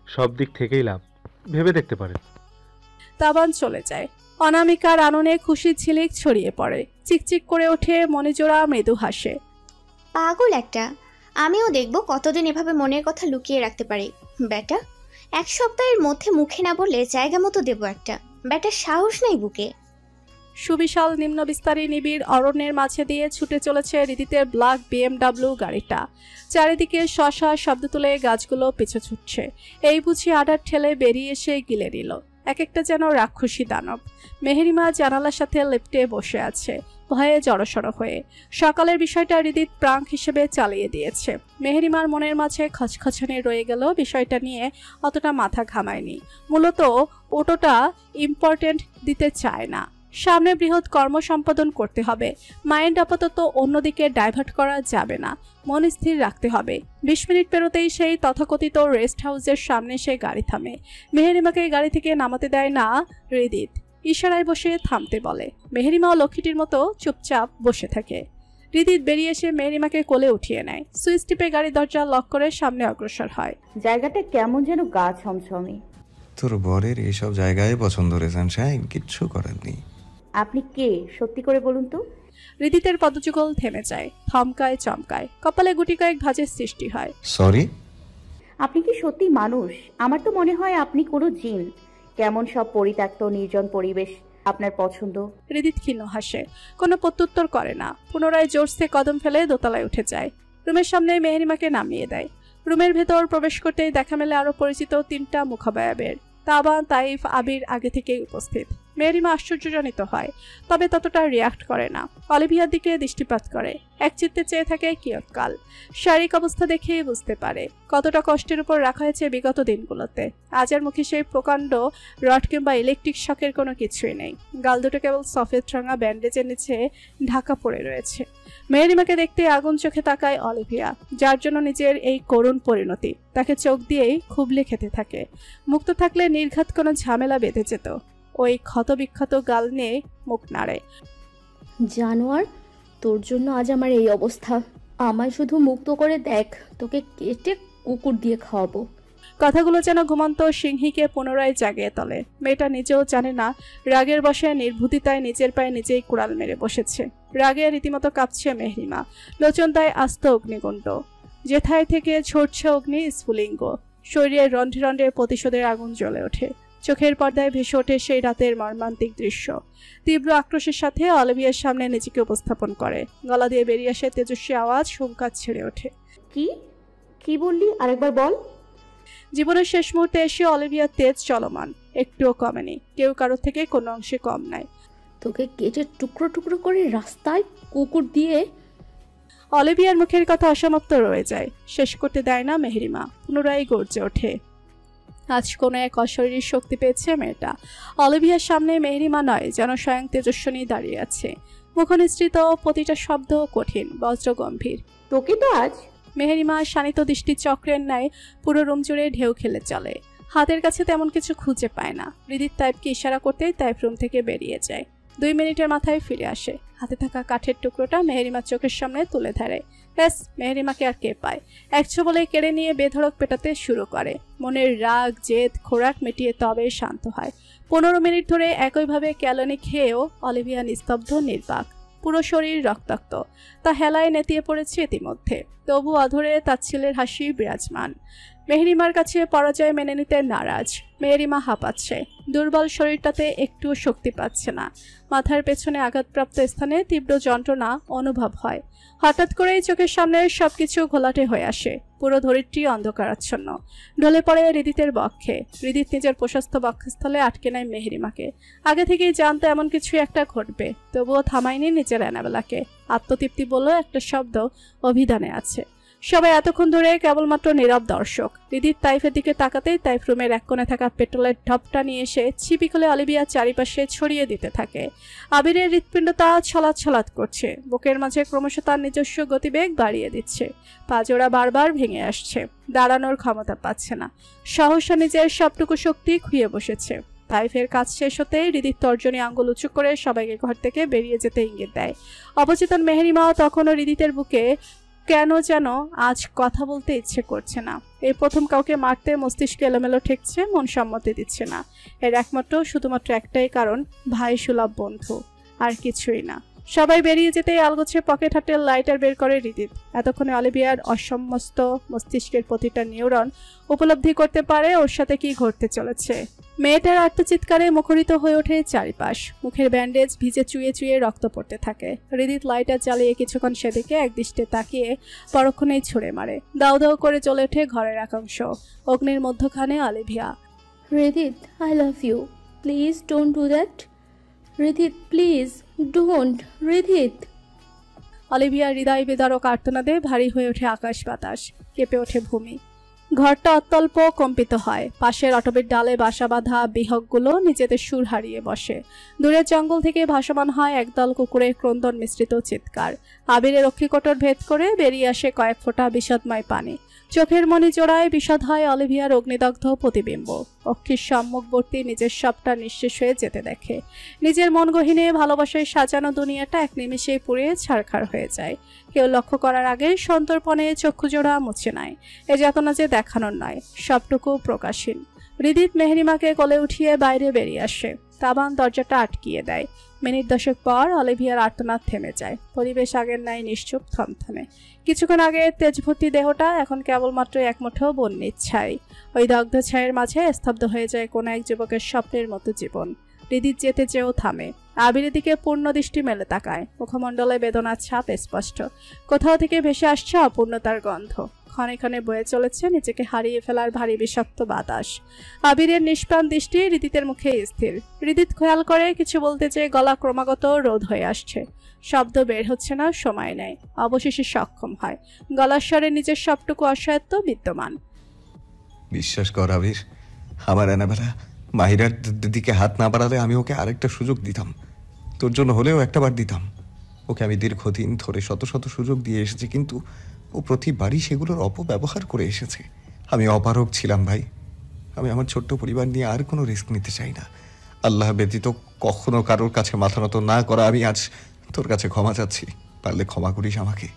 সব দিক থেকেই লাভ। ভেবে দেখতে পারেন। তাবান চলে যায়। অনামিকার আননে খুশি ঝিলিক ছড়িয়ে পড়ে। চিকচিক করে ওঠে মনিজোড়া মৃদু হাসে। পাগল একটা। আমিও দেখব কতদিন এভাবে মনের কথা লুকিয়ে রাখতে পারি। বেটা 1 সপ্তাহের মধ্যে মুখে না বললে জায়গা মতো দেবো একটা। বেটার সাহস নেই বুকে। সুবিশাল নিম্ন বিস্তারী নিবিড় অরণ্যের মাঝে দিয়ে ছুটে চলেছে হৃদিতের ব্ল্যাক BMW গাড়িটা। চারিদিকে শশা শব্দ তুলে গাছগুলো পিছু ছুটছে। এই বুঝি আডার ঠেলে বেরিয়ে এসে গিলে নিল। এক একটা যেন রাক্ষসী দানব। মেহেরিমা জানালার সাথে লেপ্টে বসে আছে, ভয়ে জড়সড় হয়ে। সকালের বিষয়টা হৃদিত প্রাঙ্ক হিসেবে চালিয়ে দিয়েছে। মেহেরিমার মনের মাঝে খচখচানি রয়ে গেল, বিষয়টা নিয়ে অতটা মাথা ঘামায়নি। মূলত ওটোটা ইম্পর্টেন্ট দিতে চায় না। সামনে বৃহৎ কর্ম সম্পাদন করতে হবে। মাইন্ড আপাতত অন্যদিকে ডাইভার্ট করা যাবে না। মন স্থির রাখতে হবে। 20 মিনিট পেরোতেই সেই তথাকথিত রেস্ট হাউসের সামনে সে গাড়ি থামে। মেহেরিমাকে গাড়ি থেকে নামাতে দেয় না হৃদিত। ইশারায় বসে থামতে বলে। মেহেরিমাও লক্ষ্মীটির মতো চুপচাপ বসে থাকে। হৃদিত বেরিয়ে এসে মেহেরিমাকে কোলে উঠিয়ে নেয়। সুইচ টিপে গাড়ি দরজা লক করে সামনে অগ্রসর হয়। জায়গাটা কেমন যেন গা ছমছমে। তোর বরের এইসব জায়গায় পছন্দ রে সানশাইন, কিচ্ছু করার নেই। আপনি কে সত্যি করে বলুন তো? হৃদিতের পদযুগল থেমে যায়, থমকায় চমকায়, কপালে গুটি কয়েক ভাঁজের সৃষ্টি হয়। সরি। আপনি কি সত্যি মানুষ? আমার তো মনে হয় আপনি কোনো জিন। কেমন সব পরিত্যক্ত নির্জন পরিবেশ আপনার পছন্দ? হৃদিত ক্ষীণ হাসে, কোনো প্রত্যুত্তর করে না। পুনরায় জোরসে কদম ফেলে দোতলায় উঠে যায়। রুমের সামনে মেহেরিমাকে নামিয়ে দেয়। রুমের ভেতর প্রবেশ করতেই দেখা মেলে আরো পরিচিত 3টা মুখাবয়বের। তাবান, তাইফ, আবির আগে থেকেই উপস্থিত। মেহেরিমা আশ্চর্যজনিত হয়, তবে ততটা রিয়াক্ট করে না। অলিভিয়ার দিকে দৃষ্টিপাত করে, একচিত্তে চেয়ে থাকে কিয়ৎকাল। শারীরিক অবস্থা দেখেই বুঝতে পারে কতটা কষ্টের উপর রাখা হয়েছে বিগত দিনগুলোতে। আজের মুখে সেই প্রকাণ্ড রড কিংবা ইলেকট্রিক শকের কোনো কিছুই নেই। গাল দুটো কেবল সফেদ রাঙা ব্যান্ডেজের নিচে ঢাকা পড়ে রয়েছে। মেহেরিমাকে দেখতে আগুন চোখে তাকায় অলিভিয়া, যার জন্য নিজের এই করুণ পরিণতি তাকে চোখ দিয়েই খুবলে খেতে থাকে। মুক্ত থাকলে নির্ঘাত কোনো ঝামেলা বেঁধে যেত। ওই ক্ষতবিক্ষত গাল নিয়ে মুখ নাড়ে। জানোয়ার, তোর জন্য আজ আমার এই অবস্থা। আমায় শুধু মুক্ত করে দেখ, তোকে কেটে কুকুর দিয়ে খাওয়াবো। কথাগুলো যেন ঘুমন্ত সিংহীকে পুনরায় জাগিয়ে তোলে। মেয়েটা নিজেও জানে না রাগের বশে নির্ভুতিতায় নিজের পায়ে নিজেই কুড়াল মেরে বসেছে। রাগে রীতিমতো কাঁপছে মেহরিমা, লোচনদায় আস্ত অগ্নিকুণ্ড, যেথায় থেকে ঝরছে অগ্নি স্ফুলিঙ্গ। শরীরের রন্ধ্রে রন্ধ্রে প্রতিশোধের আগুন জ্বলে ওঠে। চোখের পর্দায় ভেসে ওঠে সেই রাতের মর্মান্তিক দৃশ্য। তীব্র আক্রোশের সাথে অলিভিয়ার সামনে নিজেকে উপস্থাপন করে। গলা দিয়ে বেরিয়ে আসে তেজস্বী আওয়াজ, হুংকার ছেড়ে ওঠে। কি কি বললি? আরেকবার বল। জীবনের শেষ মুহূর্তে এসে অলিভিয়ার তেজ চলমান, একটুও কমেনি। কেউ কারোর থেকে কোনো অংশে কম নাই। তোকে কেটে টুকরো টুকরো করে রাস্তায় কুকুর দিয়ে। অলিভিয়ার মুখের কথা অসমাপ্ত রয়ে যায়, শেষ করতে দেয় না মেহরিমা। পুনরায় গর্জে ওঠে। আজ কোনো এক অশরীরী শক্তি পেয়েছে মেয়েটা। অলিভিয়ার সামনে মেহরিমা নয়, যেন স্বয়ং তেজস্বিনী দাঁড়িয়ে আছে। মুখনিসৃত প্রতিটা শব্দ কঠিন, বজ্র গম্ভীর। তোকে তো আজ। মেহরিমা শানিত দৃষ্টি চক্রের ন্যায় পুরো রুম জুড়ে ঢেউ খেলে চলে। হাতের কাছে তেমন কিছু খুঁজে পায় না। হৃদিত তাইফকে ইশারা করতেই তাইফ রুম থেকে বেরিয়ে যায়। 2 মিনিটের মাথায় ফিরে আসে। হাতে থাকা কাঠের টুকরোটা মেহরিমার চোখের সামনে তুলে ধরে। ব্যাস, মেহরিমাকে আর কে পায়। একশো বলে কেড়ে নিয়ে বেধড়ক পেটাতে শুরু করে। মনের রাগ জেদ খোরাক মিটিয়ে তবে শান্ত হয়। 15 মিনিট ধরে একইভাবে ক্যালনি খেয়েও অলিভিয়া নিস্তব্ধ, নির্বাক। পুরো শরীর রক্তাক্ত, তা হেলায় নেতিয়ে পড়েছে ইতিমধ্যে। তবু অধরে তাচ্ছিলের হাসি বিরাজমান। মেহরিমার কাছে পরাজয় মেনে নিতে নারাজ। মেহরিমা হাঁপাচ্ছে, দুর্বল শরীরটাতে একটুও শক্তি পাচ্ছে না। মাথার পেছনে আঘাতপ্রাপ্ত স্থানে তীব্র যন্ত্রণা অনুভব হয়। হঠাৎ করেই চোখের সামনে সবকিছু ঘোলাটে হয়ে আসে। পুরো ধরিত্রী অন্ধকারাচ্ছন্ন। ঢলে পড়ে হৃদিতের বক্ষে। হৃদিত নিজের প্রশস্ত বক্ষস্থলে আটকে নেয় মেহরিমাকে। আগে থেকেই জানতো এমন কিছু একটা ঘটবে, তবুও থামায়নি নিজের অ্যানাবেলাকে। আত্মতৃপ্তি বলে একটা শব্দ অভিধানে আছে। সবাই এতক্ষণ ধরে কেবলমাত্র নীরব দর্শক। হৃদিত তাইফের দিকে তাকাতেই তাইফ রুমের এক কোণে থাকা পেট্রোলের ঢপটা নিয়ে এসে ছিপি খুলে অলিভিয়ার চারিপাশে ছড়িয়ে দিতে থাকে। আবিরের হৃৎপিণ্ডটা ছলাৎ ছলাৎ করছে। বুকের মাঝে ক্রমশ তার নিজস্ব গতিবেগ বাড়িয়ে দিচ্ছে। পাজোড়া বারবার ভেঙে আসছে। দাঁড়ানোর ক্ষমতা পাচ্ছে না। সহসা নিজের সবটুকু শক্তি খুইয়ে বসেছে। তাইফের কাজ শেষ হতেই হৃদিত তর্জনী আঙ্গুল উঁচু করে সবাইকে ঘর থেকে বেরিয়ে যেতে ইঙ্গিত দেয়। অবচেতন মেহরিমাও তখনও হৃদিতের বুকে কেন যেন আজ কথা বলতে ইচ্ছে করছে না। এই প্রথম কাউকে মারতে মস্তিষ্কে এলোমেলো ঠেকছে, মন সম্মতি দিচ্ছে না। এর একমাত্র শুধুমাত্র একটাই কারণ, ভাই সুলভ বন্ধু, আর কিছুই না। সবাই বেরিয়ে যেতেই আলগোছে পকেট হাতে লাইটার বের করে হৃদিত। এতক্ষণে অলিভিয়ার অসমস্ত মস্তিষ্কের প্রতিটা নিউরন উপলব্ধি করতে পারে ওর সাথে কি ঘটতে চলেছে। মেয়েটার আত্মচিৎকারে মুখরিত হয়ে ওঠে চারিপাশ। মুখের ব্যান্ডেজ ভিজে চুয়ে চুয়ে রক্ত পড়তে থাকে। হৃদিত লাইটার জ্বালিয়ে কিছুক্ষণ সেদিকে একদৃষ্টে তাকিয়ে পরক্ষণেই ছুঁড়ে মারে। দাউ দাউ করে জ্বলে ওঠে ঘরের একাংশ। অগ্নির মধ্যখানে Olivia. Hridit, I love you, please don't do that. Hridit, please don't. Hridit. অলিভিয়ার হৃদয় বিদারক আর্তনাদে ভারী হয়ে ওঠে আকাশ বাতাস, কেঁপে ওঠে ভূমি। ঘরটা অত্যল্প কম্পিত হয়। পাশের অটবের ডালে বাসা বাঁধা বিহকগুলো নিজেদের সুর হারিয়ে বসে। দূরের জঙ্গল থেকে ভাসমান হয় একদল কুকুরের ক্রন্দন মিশ্রিত চিৎকার। আবিরের রক্ষীকটর ভেদ করে বেরিয়ে আসে কয়েক ফোঁটা বিষাদময় পানি। চোখের মনি জোড়ায় বিশদ হয় অলিভিয়ার অগ্নিদগ্ধ প্রতিবিম্ব। অক্ষির সম্মুখবর্তী নিজের সবটা নিঃশেষ হয়ে যেতে দেখে। নিজের মন গহীনে ভালোবাসায় সাজানো দুনিয়াটা এক নিমেষেই পুড়িয়ে ছারখার হয়ে যায়। কেউ লক্ষ্য করার আগে সন্তর্পণে চক্ষুজোড়া মুছে নেয়। এ যাতনা যে দেখানোর নয়, সবটুকু প্রকাশহীন। হৃদিত মেহরিমাকে কোলে উঠিয়ে বাইরে বেরিয়ে আসে। তাবান দরজাটা আটকিয়ে দেয়। মিনিট 10 পর অলিভিয়ার আর্তনাদ থেমে যায়। পরিবেশ আগের ন্যায় নিশ্চুপ, থমথমে। কিছুক্ষণ আগে তেজভর্তি দেহটা এখন কেবলমাত্র এক মুঠো বন্যির ছাই। ওই দগ্ধ ছায়ের মাঝে স্তব্ধ হয়ে যায় কোনো এক যুবকের স্বপ্নের মতো জীবন। হৃদিত যেতে চেয়েও থামে। আবিরের দিকে পূর্ণ দৃষ্টি মেলে তাকায়। মুখমণ্ডলে বেদনার ছাপ স্পষ্ট। কোথাও থেকে ভেসে আসছে অপূর্ণতার গন্ধ। ক্ষণে ক্ষণে বয়ে চলেছে নিজেকে হারিয়ে ফেলার ভারী বিষাক্ত বাতাস। আবিরের নিষ্প্রাণ দৃষ্টি হৃদিতের মুখে স্থির। হৃদিত খেয়াল করে কিছু বলতে চেয়ে গলা ক্রমাগত রোধ হয়ে আসছে। শব্দ বের হচ্ছে না, সময় নেয়। অবশেষে সক্ষম হয়। গলার স্বরে নিজের সবটুকু অসহায়ত্ব বিদ্যমান। বিশ্বাস কর আবির, আমার অ্যানাবেলা মাহিরার দিকে হাত না বাড়ালে আমি ওকে আরেকটা সুযোগ দিতাম। তোর জন্য হলেও একটা বার দিতাম। ওকে আমি দীর্ঘদিন ধরে শত শত সুযোগ দিয়ে এসেছি, কিন্তু ও প্রতিবারই সেগুলোর অপব্যবহার করে এসেছে। আমি অপারগ ছিলাম ভাই। আমি আমার ছোট্ট পরিবার নিয়ে আর কোনো রিস্ক নিতে চাই না। আল্লাহ ব্যতীত কখনো কারোর কাছে মাথা নত না করা আমি আজ তোর কাছে ক্ষমা চাচ্ছি। পারলে ক্ষমা করিস আমাকে।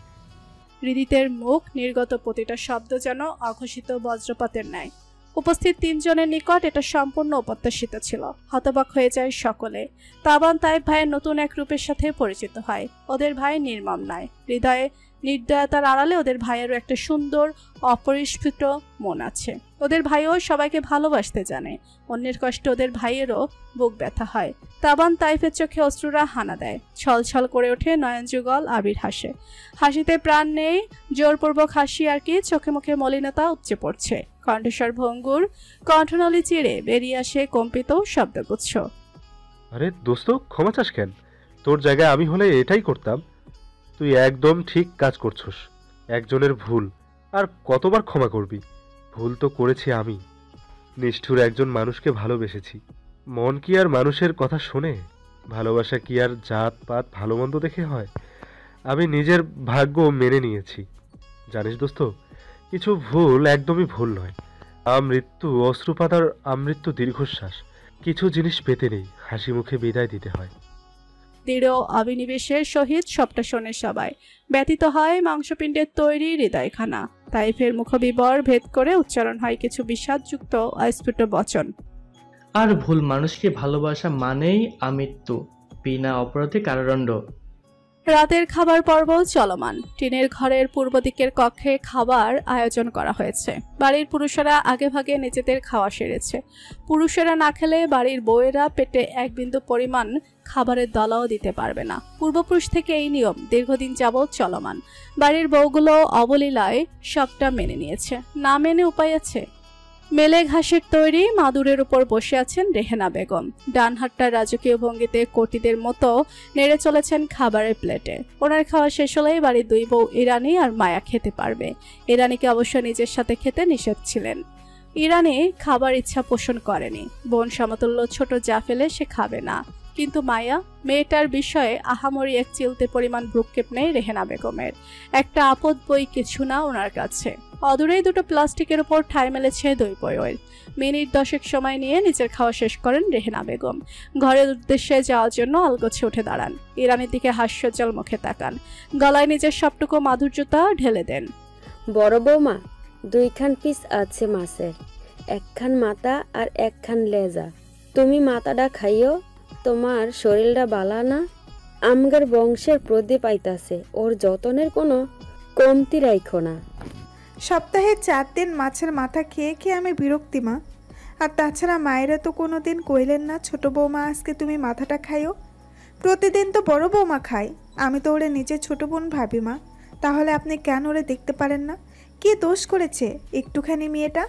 হৃদিতের মুখ নির্গত প্রতিটা শব্দ যেন অঘোষিত বজ্রপাতের ন্যায়। উপস্থিত 3 জনের নিকট এটা সম্পূর্ণ অপ্রত্যাশিত ছিল। হতবাক হয়ে যায় সকলে। তাবান তাইব ভাইয়ের নতুন এক রূপের সাথে পরিচিত হয়। ওদের ভাই নির্মম নয়। হৃদয়ে নির্দয়তার আড়ালে ওদের ভাইয়েরও একটা সুন্দর অপরিস্ফুট মন আছে। ওদের ভাইও সবাইকে ভালোবাসতে জানে। অন্যের কষ্ট ওদের ভাইয়েরও বুক ব্যথা হয়। তাবান তাইফের চোখে অশ্রুরা হানা দেয়। ছলছল করে ওঠে নয়ন যুগল। আবির হাসে। হাসিতে প্রাণ নেই, জোরপূর্বক হাসি আর কি। চোখে মুখে মলিনতা উপচে পড়ছে। কণ্ঠস্বর ভঙ্গুর, কণ্ঠনলী চিরে বেরিয়ে আসে কম্পিত শব্দগুচ্ছ। আরে দোস্ত, ক্ষমা চাস কেন? তোর জায়গায় আমি হলে এটাই করতাম। তুই একদম ঠিক কাজ করছস। একজনের ভুল আর কতবার ক্ষমা করবি? ভুল তো করেছি আমি। নিষ্ঠুর একজন মানুষকে ভালোবেসেছি। মন কি আর মানুষের কথা শোনে? ভালোবাসা কি আর জাত পাত ভালো মন্দ দেখে হয়? আমি নিজের ভাগ্য মেনে নিয়েছি। জানিস দোস্ত, কিছু ভুল একদমই ভুল নয়। আমৃত্যু অশ্রুপাত আর আমৃত্যু দীর্ঘশ্বাস। কিছু জিনিস পেতে নেই, হাসি মুখে বিদায় দিতে হয়। দৃঢ় অবিনিবেশের সহিত সবটা শোনে সবাই। ব্যতীত হয় মাংসপিণ্ডের তৈরি হৃদয়খানা। তাইফের মুখবিবর ভেদ করে উচ্চারণ হয় কিছু বিষাদযুক্ত অস্ফুট বচন। আর ভুল মানুষকে ভালোবাসা মানেই আমৃত্যু, বিনা অপরাধে কারাদণ্ড। রাতের খাবার পর্ব চলমান। টিনের ঘরের পূর্ব দিকের কক্ষে খাবার আয়োজন করা হয়েছে। বাড়ির পুরুষেরা আগেভাগে নিজেদের খাওয়া সেরেছে। পুরুষেরা না খেলে বাড়ির বউয়েরা পেটে এক বিন্দু পরিমাণ খাবারের দলাও দিতে পারবে না। পূর্বপুরুষ থেকে এই নিয়ম দীর্ঘদিন যাবৎ চলমান। বাড়ির বউগুলো অবলীলায় সবটা মেনে নিয়েছে। না মেনে উপায় আছে? মেলে ঘাসের তৈরি মাদুরের উপর বসে আছেন রেহেনা বেগম। ডান হাতটা রাজকীয় ভঙ্গিতে কটিদের মতো নেড়ে চলেছেন খাবারের প্লেটে। ওনার খাওয়া শেষ হলেই বাড়ির 2 বউ ইরানি আর মায়া খেতে পারবে। ইরানিকে অবশ্য নিজের সাথে খেতে নিষেধ ছিলেন। ইরানি খাবার ইচ্ছা পোষণ করেনি। বোন সমতুল্য ছোট যা ফেলে সে খাবে না। কিন্তু মায়া, মেয়েটার বিষয়ে আহামরি এক চিলতে পরিমাণ ভ্রুক্ষেপ নেই রেহেনা বেগমের। একটা আপদ বই কিছু না ওনার কাছে। অদূরেই 2টো প্লাস্টিকের উপর ঠাঁই মেলেছে 2 বইয়ের। মিনিট 10 সময় নিয়ে নিজের খাওয়া শেষ করেন রেহেনা বেগম। ঘরের উদ্দেশ্যে যাওয়ার জন্য আলগোছে উঠে দাঁড়ান। ইরানির দিকে হাস্যজ্জ্বল মুখে তাকান। গলায় নিজের সবটুকু মাধুর্যতা ঢেলে দেন। বড় বৌমা, 2খান পিস আছে মাছের, 1খান মাথা আর 1খান লেজা। তুমি মাথাটা খাইও, তোমার শরীরটা বালা না। আমগার বংশের প্রদীপ আইতাছে, ওর যতনের কোনো কমতি রাইখো না। সপ্তাহে 4 দিন মাছের মাথা খেয়ে খেয়ে আমি বিরক্তি মা। আর তাছাড়া মায়েরা তো কোনো দিন কইলেন না ছোট বৌমা আজকে তুমি মাথাটা খাইও। প্রতিদিন তো বড় বৌমা খায়। আমি তো ওরে নিজের ছোট বোন ভাবি মা। তাহলে আপনি কেন ওরে দেখতে পারেন না? কি দোষ করেছে একটুখানি মেয়েটা?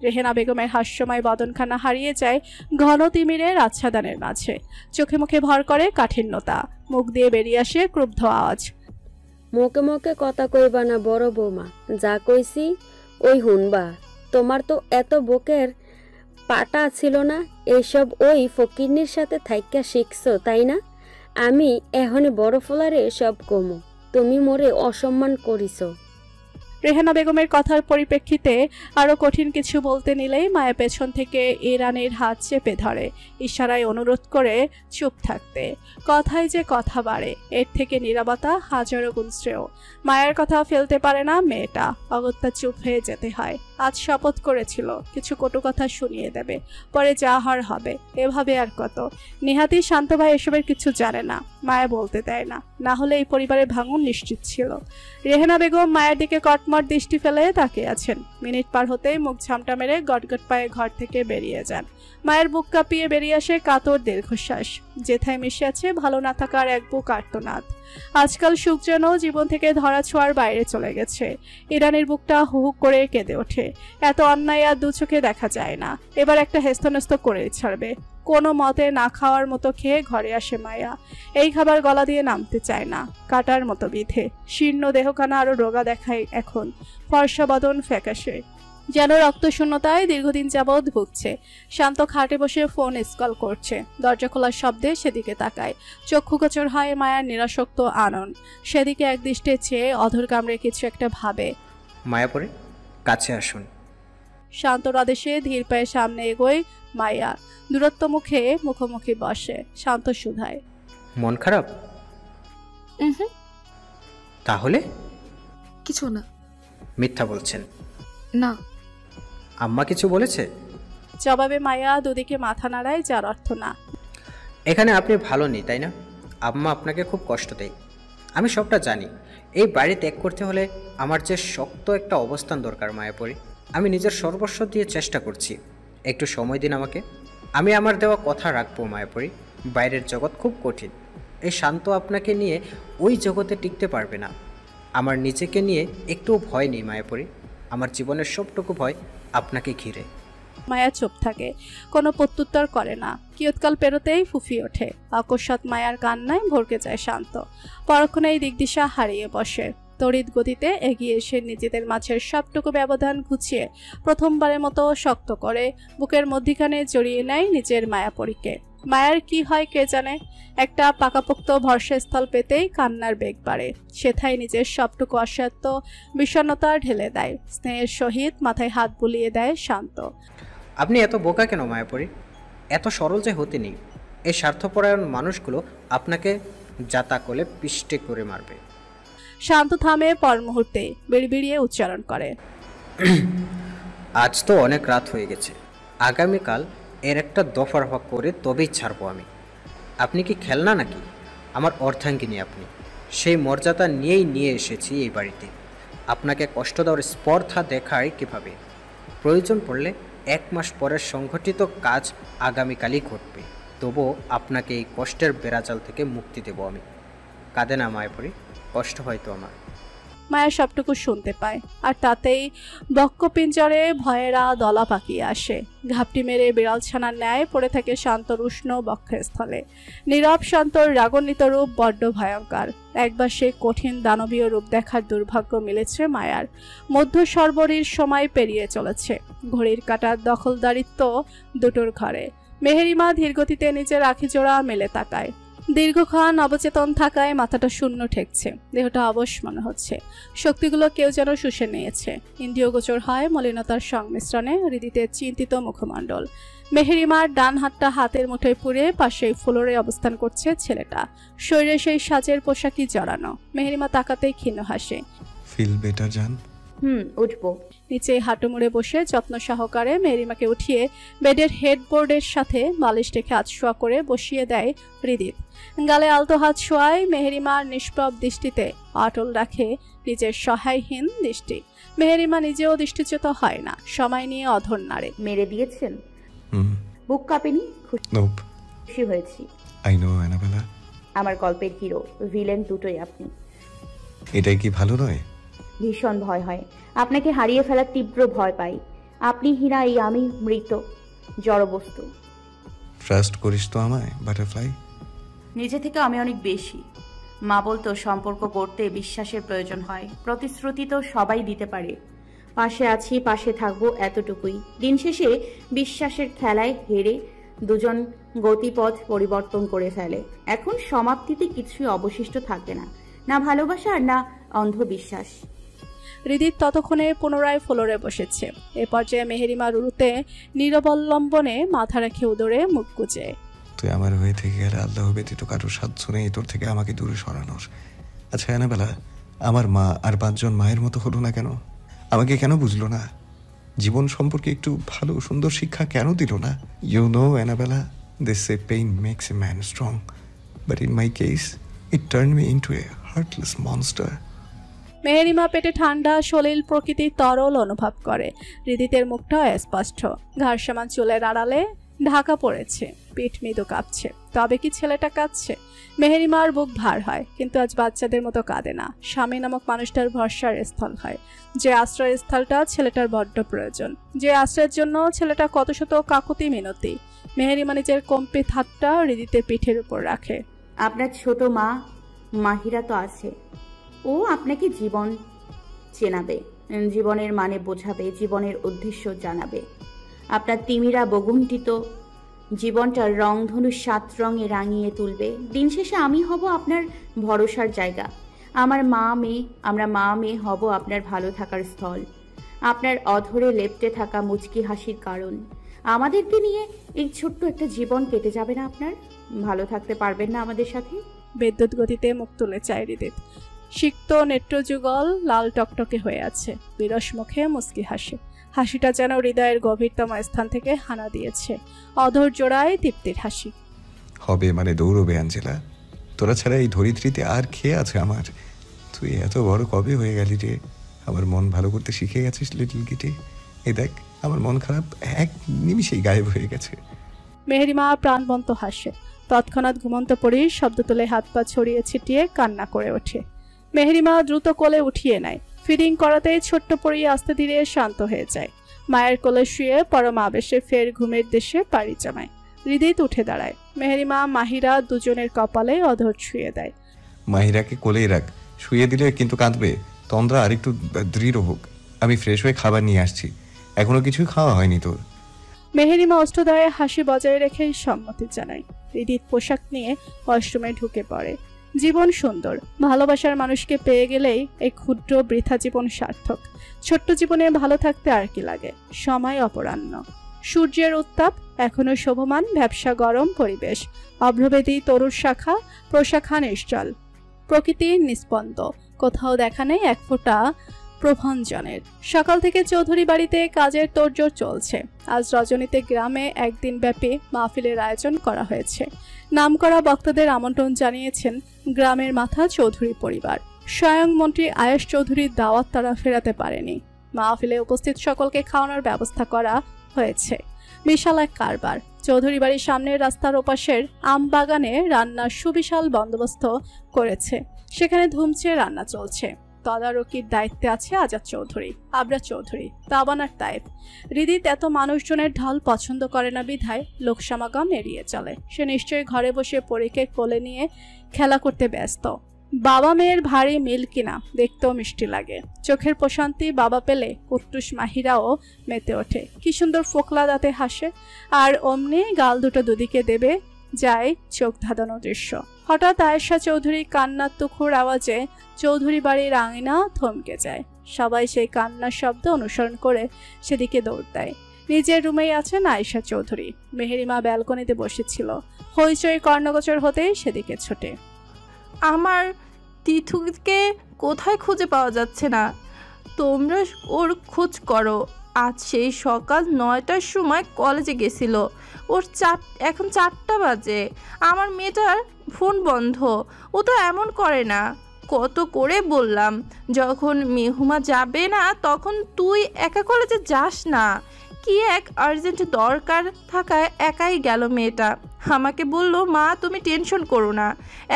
রেহেনা বেগমের হাস্যময় বদনখানা হারিয়ে যায় ঘন তিমিরের আচ্ছাদনের মাঝে। চোখে মুখে ভর করে কাঠিন্যতা। মুখ দিয়ে বেরিয়ে আসে ক্রুব্ধ আওয়াজ। মুখে মুখে কথা কইবা না বড় বৌমা, যা কইছি ওই হুনবা। তোমার তো এত বুকের পাটা ছিল না, এইসব ওই ফকিন্নির সাথে থাইকা শিখছো তাই না? আমি এখনই বড় ফোলারে সব কমো, তুমি মোরে অসম্মান করিস। রেহানা বেগমের কথার পরিপ্রেক্ষিতে আরো কঠিন কিছু বলতে নিলেই মায়া পেছন থেকে ইরানের হাত চেপে ধরে, ইশারায় অনুরোধ করে চুপ থাকতে। কথায় যে কথা বাড়ে, এর থেকে নীরবতা হাজারো গুণ শ্রেয়। মায়ের কথা ফেলতে পারে না মেয়েটা, অগত্যা চুপ হয়ে যেতে হয়। আজ শপথ করেছিল কিছু কটু কথা শুনিয়ে দেবে, পরে যা হওয়ার হবে। এভাবে আর কত? নেহাতি শান্ত ভাই এসবের কিছু জানে না, মায়া বলতে দেয় না, না হলে এই পরিবারের ভাঙন নিশ্চিত ছিল। রেহানা বেগম মায়ের দিকে কটমট দৃষ্টি ফেলে তাকিয়ে আছেন। মিনিট পার হতেই মুখ ঝামটা মেরে গটগট পায়ে ঘর থেকে বেরিয়ে যান। মায়ের বুক কাঁপিয়ে বেরিয়ে আসে কাতর দীর্ঘশ্বাস। যেথায় মিশে আছে ভালো না থাকার এক বুক আর্তনাদ। আজকাল সুখ যেন জীবন থেকে ধরা ছোঁয়ার বাইরে চলে গেছে। ইরানের বুকটা হুহু করে কেঁদে ওঠে। এত অন্যায় আর দু চোখে দেখা যায় না। এবার একটা হেস্তনেস্ত করে ছাড়বে। কোনো মতে না খাওয়ার মতো খেয়ে ঘরে আসে মায়া। এই খাবার গলা দিয়ে নামতে চায় না, কাটার মতো বিধে। শীর্ণ দেহখানা আরো রোগা দেখায় এখন, ফর্সা বদন ফ্যাকাশে, যেন রক্তশূন্যতায় দীর্ঘদিন যাবৎ ভুগছে। শান্ত খাটে বসে ফোন স্কল করছে। দরজা খোলার শব্দে সেদিকে তাকায়। চক্ষুগোচর হয় মায়ার নিরাসক্ত আনন। সেদিকে একদৃষ্টে চেয়ে অধর কামড়ে কিছু একটা ভাবে। মায়াপরি, কাছে আসুন। শান্তর আদেশে ধীর পায়ে সামনে এগোয় মায়া। দূরত্ব মুখে মুখোমুখি বসে। শান্ত শুধায়, মন খারাপ? তাহলে কিছু না। মিথ্যা বলছেন? না। আম্মা কিছু বলেছে? জবাবে মায়া দুদিকে মাথা নাড়ায়, যার অর্থ না। এখানে আপনি ভালো নেই, তাই না? আম্মা আপনাকে খুব কষ্ট দেয়, আমি সবটা জানি। এই বাড়ি ত্যাগ করতে হলে আমার যে শক্ত একটা অবস্থান দরকার মায়াপরি। আমি নিজের সর্বস্ব দিয়ে চেষ্টা করছি। একটু সময় দিন আমাকে, আমি আমার দেওয়া কথা রাখবো মায়াপরি। বাইরের জগৎ খুব কঠিন। এই শান্ত আপনাকে নিয়ে ওই জগতে টিকতে পারবে না। আমার নিজেকে নিয়ে একটুও ভয় নেই মায়াপরি। আমার জীবনের সবটুকু ভয় আপনাকে ঘিরে। মায়া চুপ থাকে, কোনো প্রত্যুত্তর করে না। কিয়ৎকাল পেরোতেই ফুফি ওঠে। অকস্মাৎ মায়ার কান্নায় ভরকে যায় শান্ত। পরক্ষণেই দিকদিশা হারিয়ে বসে। তড়িৎ গতিতে এগিয়ে এসে নিজেদের মাঝের সবটুকু ব্যবধান ঘুচিয়ে প্রথমবারের মতো শক্ত করে বুকের মধ্যিখানে জড়িয়ে নেয় নিজের মায়াপরীকে। মায়ার কি হয় কে জানে, একটা পাকাপোক্ত ভরসাস্থল পেতেই কান্নার বেগ বাড়ে। সেথায় নিজের সবটুকু অসত্য বিষণ্ণতা ঢেলে দেয়। স্নেহের সহিত মাথায় হাত বুলিয়ে দেয় শান্ত। আপনি এত বোকা কেন মায়াপরি? এত সরল যে হতে নেই। এই স্বার্থপরায়ণ মানুষগুলো আপনাকে যাতা করে পিষ্টে করে মারবে। শান্ত থামে পর মুহূর্তে, বিড়বিড়িয়ে উচ্চারণ করে, আজ তো অনেক রাত হয়ে গেছে। আগামীকাল এর একটা দফারফা করে তবেই ছাড়বো আমি। আপনি কি খেলনা নাকি? আমার অর্ধাঙ্গিনী আপনি। সেই মর্যাদা নিয়েই নিয়ে এসেছি এই বাড়িতে। আপনাকে কষ্ট দেওয়ার স্পর্ধা দেখায় কীভাবে? প্রয়োজন পড়লে 1 মাস পরের সংঘটিত কাজ আগামীকালই ঘটবে। তবুও আপনাকে এই কষ্টের বেড়াজাল থেকে মুক্তি দেব আমি। কাঁদে না মায়াপরি, কষ্ট হয়তো আমার। মায়া সবটুকু শুনতে পায়, আর তাতেই বক্ষপিঞ্জরে ভয়েরা দলা পাকিয়ে আসে। ঘাপটি মেরে বিড়াল ছানার ন্যায় পড়ে থাকে শান্তর উষ্ণ বক্ষের স্থলে। নীরব শান্তর রাগান্বিত রূপ বড্ড ভয়ঙ্কর। একবার সে কঠিন দানবীয় রূপ দেখার দুর্ভাগ্য মিলেছে মায়ার। মধ্য সর্বরীর সময় পেরিয়ে চলেছে। ঘড়ির কাঁটার দখলদারিত্ব দুটোর ঘরে। মেহেরিমা ধীরগতিতে নিজের আখি জোড়া মেলে তাকায়। দীর্ঘক্ষণ অবচেতন থাকায় মাথাটা শূন্য ঠেকছে, দেহটা অবশ মনে হচ্ছে। শক্তিগুলো কেউ যেন শুষে নিয়েছে। ইন্দ্রিয় গোচর হয় মলিনতার সংমিশ্রণে হৃদিতে চিন্তিত মুখমণ্ডল। মেহেরিমার ডান হাতটা হাতের মুঠোয় পুরে পাশেই ফ্লোরে অবস্থান করছে ছেলেটা। শরীরে সেই সাজের পোশাকই জড়ানো। মেহেরিমা তাকাতেই ক্ষীণ হাসে। ফিল বেটার জান? উঠবো। নিচে হাঁটু মুড়ে বসে যত্ন সহকারে মেহেরিমাকে উঠিয়ে বেডের হেডবোর্ডের সাথে বালিশ রেখে আধশোয়া করে বসিয়ে দেয় হৃদিত। গালে আলতো হাত শোয়ায় মেহেরিমার নিষ্প্রভ দৃষ্টিতে অটল রাখে নিজের সহায়হীন দৃষ্টি। মেহেরিমা নিজেও দৃষ্টিচ্যুত হয় না, সময় নিয়ে অধর নাড়ে। মেরে দিয়েছেন? বুক কাঁপেনি? খুশি হয়েছি। I know Annabella. আমার গল্পের হিরো ভিলেন দুটোই আপনি। এটাই কি ভালো নয়? ভীষণ ভয় হয়। আপনাকে হারিয়ে ফেলার তীব্র ভয় পাই। আপনি হীরা, এই আমি মৃত জড়বস্তু। ট্রাস্ট করিস তো আমায় বাটারফ্লাই? নিজে থেকে আমি অনেক বেশি। মা বলতো সম্পর্ক করতে বিশ্বাসের প্রয়োজন হয়। প্রতিশ্রুতি তো সবাই দিতে পারে, পাশে আছি পাশে থাকবো এতটুকুই। দিন শেষে বিশ্বাসের খেলায় হেরে দুজন গতিপথ পরিবর্তন করে ফেলে। এখন সমাপ্তিতে কিছুই অবশিষ্ট থাকে না, না ভালোবাসা আর না অন্ধবিশ্বাস। হৃদিত ততক্ষণে পুনরায় ফ্লোরে বসেছে। এ পর্যায়ে মেহেরিমা রুরুতে নিরবলম্বনে মাথা রেখে উদরে মুখ গুজে। তুই আমার হয়ে থেকে গেলে আল্লাহ ব্যতীত কারোর সাধ্য নেই তোর থেকে আমাকে দূরে সরানোর। আচ্ছা অ্যানাবেলা, আমার মা আর 5 জন মায়ের মতো হলো না কেন? আমাকে কেন বুঝলো না? জীবন সম্পর্কে একটু ভালো সুন্দর শিক্ষা কেন দিল না? You know Annabella, they say pain makes a man strong, but in my case it turned me into a heartless monster. Meherima পেটে ঠান্ডা সলিল প্রকৃতির তরল অনুভব করে। হৃদিতের মুখটা স্পষ্ট, ঘাড় সমান চুলের আড়ালে ঢাকা পড়েছে, পিঠ মৃদু কাঁপছে। তবে কি ছেলেটা কাঁদছে? মেহেরিমার বুক ভার হয়, কিন্তু আজ বাচ্চাদের মতো কাঁদে না। স্বামী নামক মানুষটার ভরসার স্থল হয়, যে আশ্রয়স্থলটা ছেলেটার বড্ড প্রয়োজন, যে আশ্রয়ের জন্য ছেলেটা কত শত কাকুতি মিনতি। মেহেরিমা নিজের কম্পিত হাতটা হৃদিতের পিঠের উপর রাখে। আপনার ছোট মা মাহিরা তো আছে, ও আপনাকে জীবন চেনাবে, জীবনের মানে বোঝাবে, জীবনের উদ্দেশ্য জানাবে। আপনার তিমিরা বগুণ্ঠিত জীবনটার রংধনু 7 রঙে রাঙিয়ে তুলবে। দিন শেষে আমি হব আপনার ভরসার জায়গা। আমরা মা মেয়ে হব আপনার ভালো থাকার স্থল, আপনার অধরে লেপ্টে থাকা মুচকি হাসির কারণ। আমাদেরকে নিয়ে এই ছোট্ট একটা জীবন কেটে যাবে না আপনার? ভালো থাকতে পারবেন না আমাদের সাথে? বিদ্যুৎ গতিতে মুখ তুলে চায় হৃদিত। সিক্ত নেত্রযুগল লাল টকটকে হয়ে আছে, বিরস মুখে মুচকি হাসে। হাসিটা যেন হৃদয়ের গভীরতম স্থান থেকে হানা দিয়েছে, অধর জোড়ায় তৃপ্তির হাসি। হবে মানে দৌড়বে অ্যাঞ্জেলা, তোরা ছাড়া এই ধরিত্রীতে আর খেয়ে আছে আমার। তুই এত বড় কবে হয়ে গেলি রে? আমার মন ভালো করতে শিখে গেছিস লিটল কিটি। এই দেখ আমার মন খারাপ 1 নিমিষেই গায়েব হয়ে গেছে। মেহেরিমা প্রাণবন্ত হাসে, তৎক্ষণাৎ ঘুমন্ত পরীর শব্দ তুলে হাত পা ছড়িয়ে ছিটিয়ে কান্না করে ওঠে। মেহেরিমা দ্রুত কোলে উঠিয়ে নেয়, ফিডিং করাতেই ছোট্ট পরী আস্তে ধীরে শান্ত হয়ে যায়। মায়ের কোলে শুয়ে পরম আবেশে ফের ঘুমের দেশে পাড়ি জমায়। হৃদিত উঠে দাঁড়ায়। মেহেরিমা মাহিরা দুজনের কপালে অধর ছুঁয়ে দেয়। মাহিরাকে কোলেই রাখ, শুয়ে দিলে কিন্তু কাঁদবে। তন্দ্রা আরেকটু দৃঢ় হোক, আমি ফ্রেশ হয়ে খাবার নিয়ে আসছি। এখনো কিছুই খাওয়া হয়নি তোর। মেহেরিমা অষ্টদয়ে হাসি বজায় রেখে সম্মতি জানায়। হৃদিত পোশাক নিয়ে ওয়াশরুমে ঢুকে পড়ে। জীবন সুন্দর, ভালোবাসার মানুষকে পেয়ে গেলেই এই ক্ষুদ্র বৃথা জীবন সার্থক। ছোট্ট জীবনে ভালো থাকতে আর কি লাগে? সময় অপরাহ্ন, সূর্যের উত্তাপ এখনো শোভমান, ব্যবসা গরম পরিবেশ, অভ্রভেদী তরুর শাখা প্রশাখা নিশ্চল, প্রকৃতির নিস্পন্দ, কোথাও দেখা নেই এক ফোঁটা প্রভঞ্জনের। সকাল থেকে চৌধুরী বাড়িতে কাজের তোড়জোড় চলছে। আজ রজনীতে গ্রামে একদিন ব্যাপী মাহফিলের আয়োজন করা হয়েছে। নামকরা বক্তাদের আমন্ত্রণ জানিয়েছেন গ্রামের মাথা চৌধুরী পরিবার। স্বয়ং মন্ত্রী আয়েশ চৌধুরীর দাওয়াত তারা ফেরাতে পারেনি। মাহফিলে উপস্থিত সকলকে খাওয়ানোর ব্যবস্থা করা হয়েছে। বিশাল এক কারবার। চৌধুরী বাড়ির সামনের রাস্তার ওপাশের আম বাগানে রান্নার সুবিশাল বন্দোবস্ত করেছে। সেখানে ধুমছে রান্না চলছে। তদারকির দায়িত্বে আছে আজাদ চৌধুরী, আবরা চৌধুরী, তাবান আর তাইফ। হৃদিত এত মানুষজনের ঢল পছন্দ করে না বিধায় লোক সমাগম এড়িয়ে চলে। সে নিশ্চয়ই ঘরে বসে পরীকে কোলে নিয়ে খেলা করতে ব্যস্ত। বাবা মেয়ের ভারী মিল কিনা দেখতেও মিষ্টি লাগে। চোখের প্রশান্তি বাবা পেলে কুট্টুস মাহিরাও মেতে ওঠে। কি সুন্দর ফোকলা দাঁতে হাসে, আর অমনি গাল দুটো দুদিকে দেবে যায় চোখ ধাঁধানো দৃশ্য। হঠাৎ আয়েশা চৌধুরী কান্নার তুখুর আওয়াজে চৌধুরী বাড়ির আঙিনা থমকে যায়। সবাই সেই কান্নার শব্দ অনুসরণ করে সেদিকে দৌড় দেয়। নিজের রুমেই আছেন আয়েশা চৌধুরী। মেহেরিমা ব্যালকনিতে বসেছিল। হইচই কর্ণগোচর হতেই সেদিকে ছোটে। আমার তিথুকে কোথায় খুঁজে পাওয়া যাচ্ছে না, তোমরা ওর খোঁজ করো। আজ সেই সকাল 9টার সময় কলেজে গেছিল, ওর এখন 4টা বাজে। আমার মেয়েটার ফোন বন্ধ, ও তো এমন করে না। কত করে বললাম, যখন মেহুমা যাবে না তখন তুই একা কলেজে যাস না। কি এক আর্জেন্ট দরকার থাকায় একাই গেল মেয়েটা। আমাকে বলল, মা তুমি টেনশন করো না,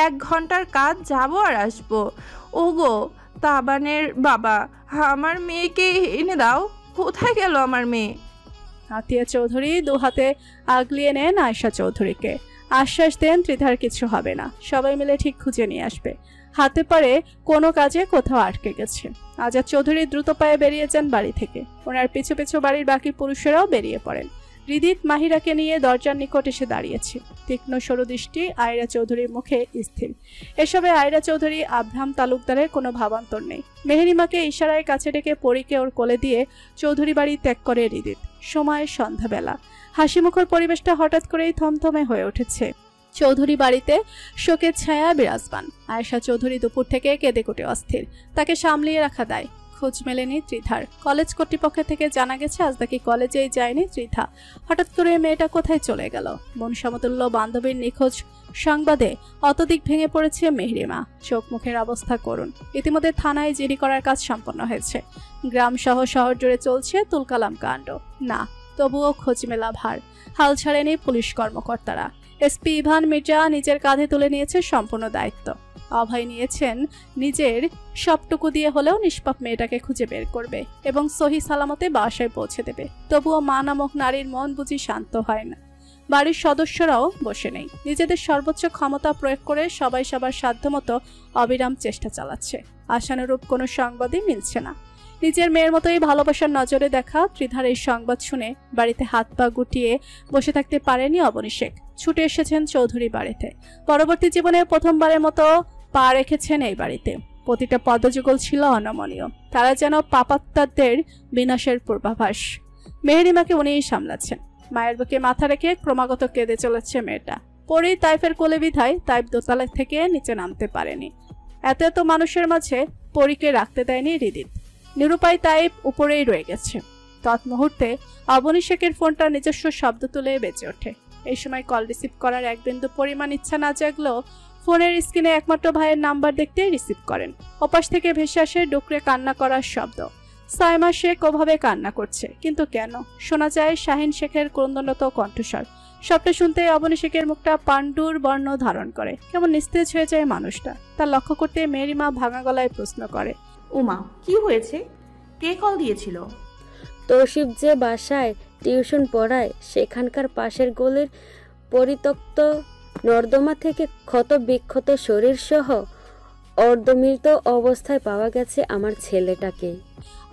1 ঘন্টার কাজ, যাবো আর আসবো। ওগো তাবানের বাবা, আমার মেয়েকে এনে দাও। কোথায় গেল আমার মেয়ে? আতিয়া চৌধুরী 2 হাতে আগলিয়ে নেন আয়েশা চৌধুরীকে। আশ্বাস দেন ত্রিধার কিছু হবে না, সবাই মিলে ঠিক খুঁজে নিয়ে আসবে। হাতে পারে কোনো কাজে কোথাও আটকে গেছে। আজাদ চৌধুরী দ্রুত পায়ে বেরিয়ে যান বাড়ি থেকে। ওনার পিছু পিছু বাড়ির বাকি পুরুষেরাও বেরিয়ে পড়েন। হৃদিত মাহিরাকে নিয়ে দরজার নিকট এসে দাঁড়িয়েছে। তীক্ষ্ণ সরু দৃষ্টি আয়রা চৌধুরীর মুখে স্থির। এসবে আয়রা চৌধুরী আব্রাহাম তালুকদারের কোনো ভাবান্তর নেই। মেহেরিমাকে ইশারায় কাছে ডেকে পরীকে ওর কোলে দিয়ে চৌধুরী বাড়ি ত্যাগ করে হৃদিত। সময় সন্ধ্যাবেলা। হাসিমুখর পরিবেশটা হঠাৎ করেই থমথমে হয়ে উঠেছে। চৌধুরী বাড়িতে শোকের ছায়া বিরাজমান। আয়েশা চৌধুরী দুপুর থেকে কেঁদে কুটে অস্থির। তাকে সামলিয়ে রাখা দায়। খোঁজ মেলেনি ত্রিধার। কলেজ কর্তৃপক্ষ থেকে জানা গেছে আজ নাকি কলেজেই যায়নি ত্রিধা। হঠাৎ করে মেয়েটা কোথায় চলে গেল? বোন সমতুল্য বান্ধবীর নিখোঁজ সংবাদে অতদিক ভেঙে পড়েছে মেহরিমা। চোখ মুখের অবস্থা করুন। ইতিমধ্যে থানায় জিডি করার কাজ সম্পন্ন হয়েছে। গ্রাম সহ শহর জুড়ে চলছে তুলকালাম কাণ্ড। না, তবুও খোঁজ মেলা ভার। হাল ছাড়েনি পুলিশ কর্মকর্তারা। এসপি ইভান মির্জা নিজের কাঁধে তুলে নিয়েছে সম্পূর্ণ দায়িত্ব। অভয় নিয়েছেন নিজের সবটুকু দিয়ে হলেও নিষ্পাপ মেয়েটাকে খুঁজে বের করবে এবং সহি সালামতে বাসায় পৌঁছে দেবে। তবুও মা নামক নারীর মন বুঝি শান্ত হয় না। বাড়ির সদস্যরাও বসে নেই। নিজেদের সর্বোচ্চ ক্ষমতা প্রয়োগ করে সবাই সবার সাধ্যমতো অবিরাম চেষ্টা চালাচ্ছে। আশানুরূপ কোনো সংবাদই মিলছে না। নিজের মেয়ের মতোই ভালোবাসার নজরে দেখা ত্রিধার এই সংবাদ শুনে বাড়িতে হাত পা গুটিয়ে বসে থাকতে পারেনি অবনীশেখ। ছুটে এসেছেন চৌধুরী বাড়িতে। পরবর্তী জীবনে প্রথমবারের মতো পা রেখেছেন এই বাড়িতে। প্রতিটা পদযুগল ছিল অনমনীয়। তারা যেন পাপাত্মাদের বিনাশের পূর্বাভাস। মেহেরিমাকে উনিই সামলাচ্ছেন। মায়ের বুকে মাথা রেখে ক্রমাগত কেঁদে চলেছে মেয়েটা। পরেই তাইফের কোলে বিধায় তাইফ দোতলা থেকে নিচে নামতে পারেনি। এত এত মানুষের মাঝে পরীকে রাখতে দেয়নি হৃদিত। নিরুপায় তাইফ উপরেই রয়ে গেছে। তৎমুহূর্তে অবনীশেখের ফোনটা নিজস্ব শব্দ তুলে বেজে ওঠে। এই সময় কল রিসিভ করার এক বিন্দু পরিমাণ ইচ্ছা না জাগলেও ফোনের স্ক্রিনে একমাত্র ভাইয়ের নাম্বার দেখতে রিসিভ করেন। ওপাশ থেকে ভেসে আসে ডুকরে কান্না করার শব্দ। সাইমা শেখ ওভাবে কান্না করছে, কিন্তু কেন? শোনা যায় শাহিন শেখের ক্রন্দনত কণ্ঠস্বর। সবটা শুনতে অবনীশেখের মুখটা পাণ্ডুর বর্ণ ধারণ করে। কেমন নিস্তেজ হয়ে যায় মানুষটা। তার লক্ষ্য করতে মেরিমা ভাঙা গলায় প্রশ্ন করে, উমা কি হয়েছে? কে কল দিয়েছিল? তৌসিফ যে বাসায় টিউশন পড়ায় সেখানকার পাশের গলির পরিত্যক্ত নর্দমা থেকে ক্ষত বিক্ষত শরীর সহ অর্ধমৃত অবস্থায় পাওয়া গেছে আমার ছেলেটাকে।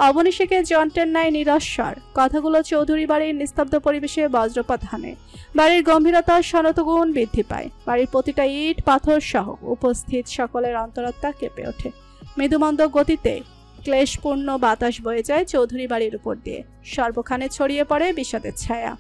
অবনীশেখের যন্ত্রের ন্যায় নিরস্বর কথাগুলো চৌধুরী বাড়ির নিস্তব্ধ পরিবেশে বজ্রপাত হানে। বাড়ির গম্ভীরতা শতগুণ বৃদ্ধি পায়। বাড়ির প্রতিটা ইট পাথর সহ উপস্থিত সকলের অন্তরাত্মা কেঁপে ওঠে। মৃদুমন্দ গতিতে ক্লেশপূর্ণ বাতাস বয়ে যায় চৌধুরী বাড়ির উপর দিয়ে। সর্বখানে ছড়িয়ে পড়ে বিষাদের ছায়া।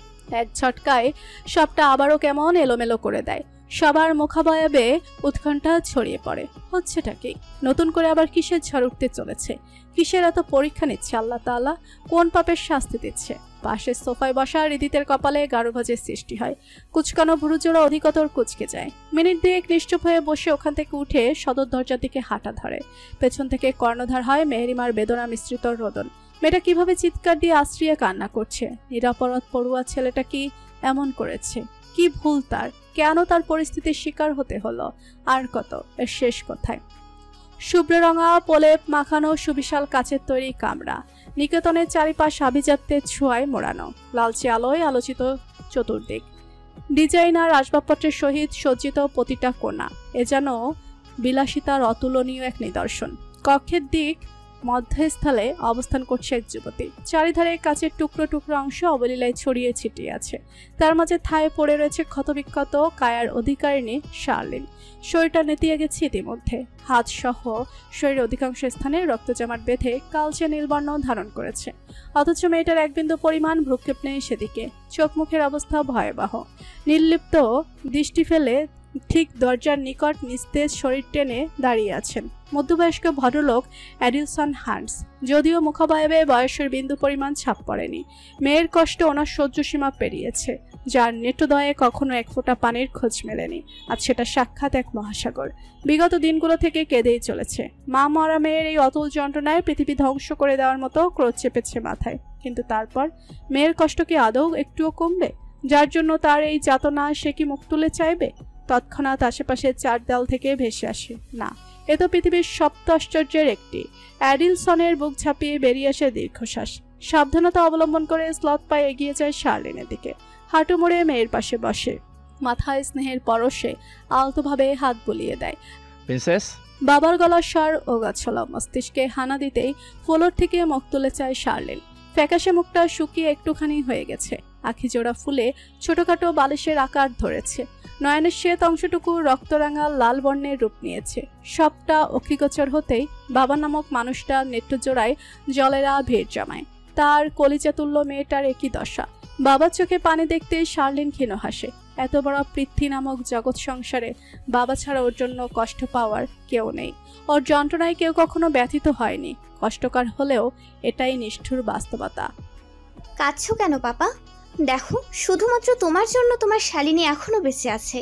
এক ঝটকায় সবটা আবারও কেমন এলোমেলো করে দেয়। সবার মুখাবয়বে উৎকণ্ঠা ছড়িয়ে পড়ে। হচ্ছেটা কি? নতুন করে আবার কিসের ঝড় উঠতে চলেছে? কিসের এত পরীক্ষা নিচ্ছে আল্লাহ তাআলা? কোন পাপের শাস্তি দিচ্ছে? পাশের সোফায় বসা হৃদিতের কপালে গাঢ়ভাজের সৃষ্টি হয়। কুচকানো ভুরুজোড়া অধিকতর কুচকে যায়। মিনিট দুয়েক নিশ্চুপ হয়ে বসে ওখান থেকে উঠে সদর দরজার দিকে হাঁটা ধরে। পেছন থেকে কর্ণধার হয় মেহেরিমার বেদনা মিশ্রিত রোদন। মেয়েটা কিভাবে চিৎকার দিয়ে আশ্রিয়ে কান্না করছে। নিরাপরাধ পড়ুয়া ছেলেটা কি এমন করেছে? কি ভুল তার? কেন তার পরিস্থিতির শিকার হতে হলো? আর কত? এর শেষ কোথায়? শুভ্র রঙা প্রলেপ মাখানো সুবিশাল কাচের তৈরি কামরা। নিকেতনের চারিপাশ আভিজাত্যের ছোঁয়ায় মোড়ানো। লালচে আলোয় আলোচিত চতুর্দিক। ডিজাইনার আসবাবপত্রের সহিত সজ্জিত প্রতিটা কোণা। এ যেন বিলাসিতার অতুলনীয় এক নিদর্শন। কক্ষের দিক মধ্যস্থলে অবস্থান করছে এক যুবতী। চারিধারে কাচের টুকরো টুকরো অংশ অবলীলায় ছড়িয়ে ছিটিয়ে আছে। তার মাঝে থায়ে পড়ে রয়েছে ক্ষতবিক্ষত কায়ার অধিকারিণী শার্লিন। শরীরটা নেতিয়ে গেছে ইতিমধ্যে। হাত সহ শরীরের অধিকাংশ স্থানে রক্তজমাট বেঁধে কালচে নীলবর্ণ ধারণ করেছে। অথচ মেয়েটার এক বিন্দু পরিমাণ ভ্রুক্ষেপ নেই সেদিকে। চোখ মুখের অবস্থা ভয়াবহ। নির্লিপ্ত দৃষ্টি ফেলে ঠিক দরজার নিকট নিস্তেজ শরীর টেনে দাঁড়িয়ে আছেন মধ্যবয়স্ক ভদ্রলোক অ্যাডিলসন হান্টস। যদিও মুখাবয়বে বয়সের বিন্দু পরিমাণ ছাপ পড়েনি। মেয়ের কষ্ট ওনার সহ্য সীমা পেরিয়েছে, যার নেত্রদয়ে কখনো এক ফোঁটা পানির খোঁজ মেলেনি। আজ সেটা সাক্ষাৎ এক মহাসাগর। বিগত দিনগুলো থেকে কেঁদেই চলেছে। মা মরা মেয়ের এই অতুল যন্ত্রণায় পৃথিবী ধ্বংস করে দেওয়ার মতো ক্রোধ চেপেছে মাথায়। কিন্তু তারপর মেয়ের কষ্ট কি আদৌ একটুও কমবে? যার জন্য তার এই যাতনা, সে কি মুখ তুলে চাইবে? তৎক্ষণাৎ আশেপাশে চার দেওয়াল থেকে ভেসে আসে, না, এ তো পৃথিবীর সপ্ত আশ্চর্যের একটি। অ্যাডিলসনের বুক ঝাঁপিয়ে বেরিয়ে আসে দীর্ঘশ্বাস। সাবধানতা অবলম্বন করে স্লথ পায়ে এগিয়ে যায় শার্লিনের দিকে। হাঁটু মুড়ে মেয়ের পাশে বসে। মাথায় স্নেহের পরশে আলতোভাবে হাত বুলিয়ে দেয়। প্রিন্সেস। বাবার গলার স্বর ওগাচ্ছল মস্তিষ্কে হানা দিতেই ফ্লোর থেকে মুখ তুলে চায় শার্লিন। ফ্যাকাশে মুখটা শুকিয়ে একটুখানি হয়ে গেছে। আখি জোড়া ফুলে ছোটখাটো বালিশের আকার ধরেছে। নয়নের শ্বেত অংশটুকু রক্তরাঙা লাল বর্ণের রূপ নিয়েছে। সবটা অক্ষিগোচর হতেই বাবা নামক মানুষটা নেত্রজোড়ায় জলেরা ভিড় জমায়। তার কলিজাতুল্য মেয়েটার একই দশা। বাবার চোখে পানি দেখতে শার্লিন ক্ষীণ হাসে। এত বড় পৃথ্বী নামক জগৎ সংসারে বাবা ছাড়া ওর জন্য কষ্ট পাওয়ার কেউ নেই। ওর যন্ত্রণায় কেউ কখনো ব্যথিত হয়নি। কষ্টকর হলেও এটাই নিষ্ঠুর বাস্তবতা। কাঁদছো কেন পাপা? দেখো, শুধুমাত্র তোমার জন্য তোমার শালিনী এখনো বেঁচে আছে।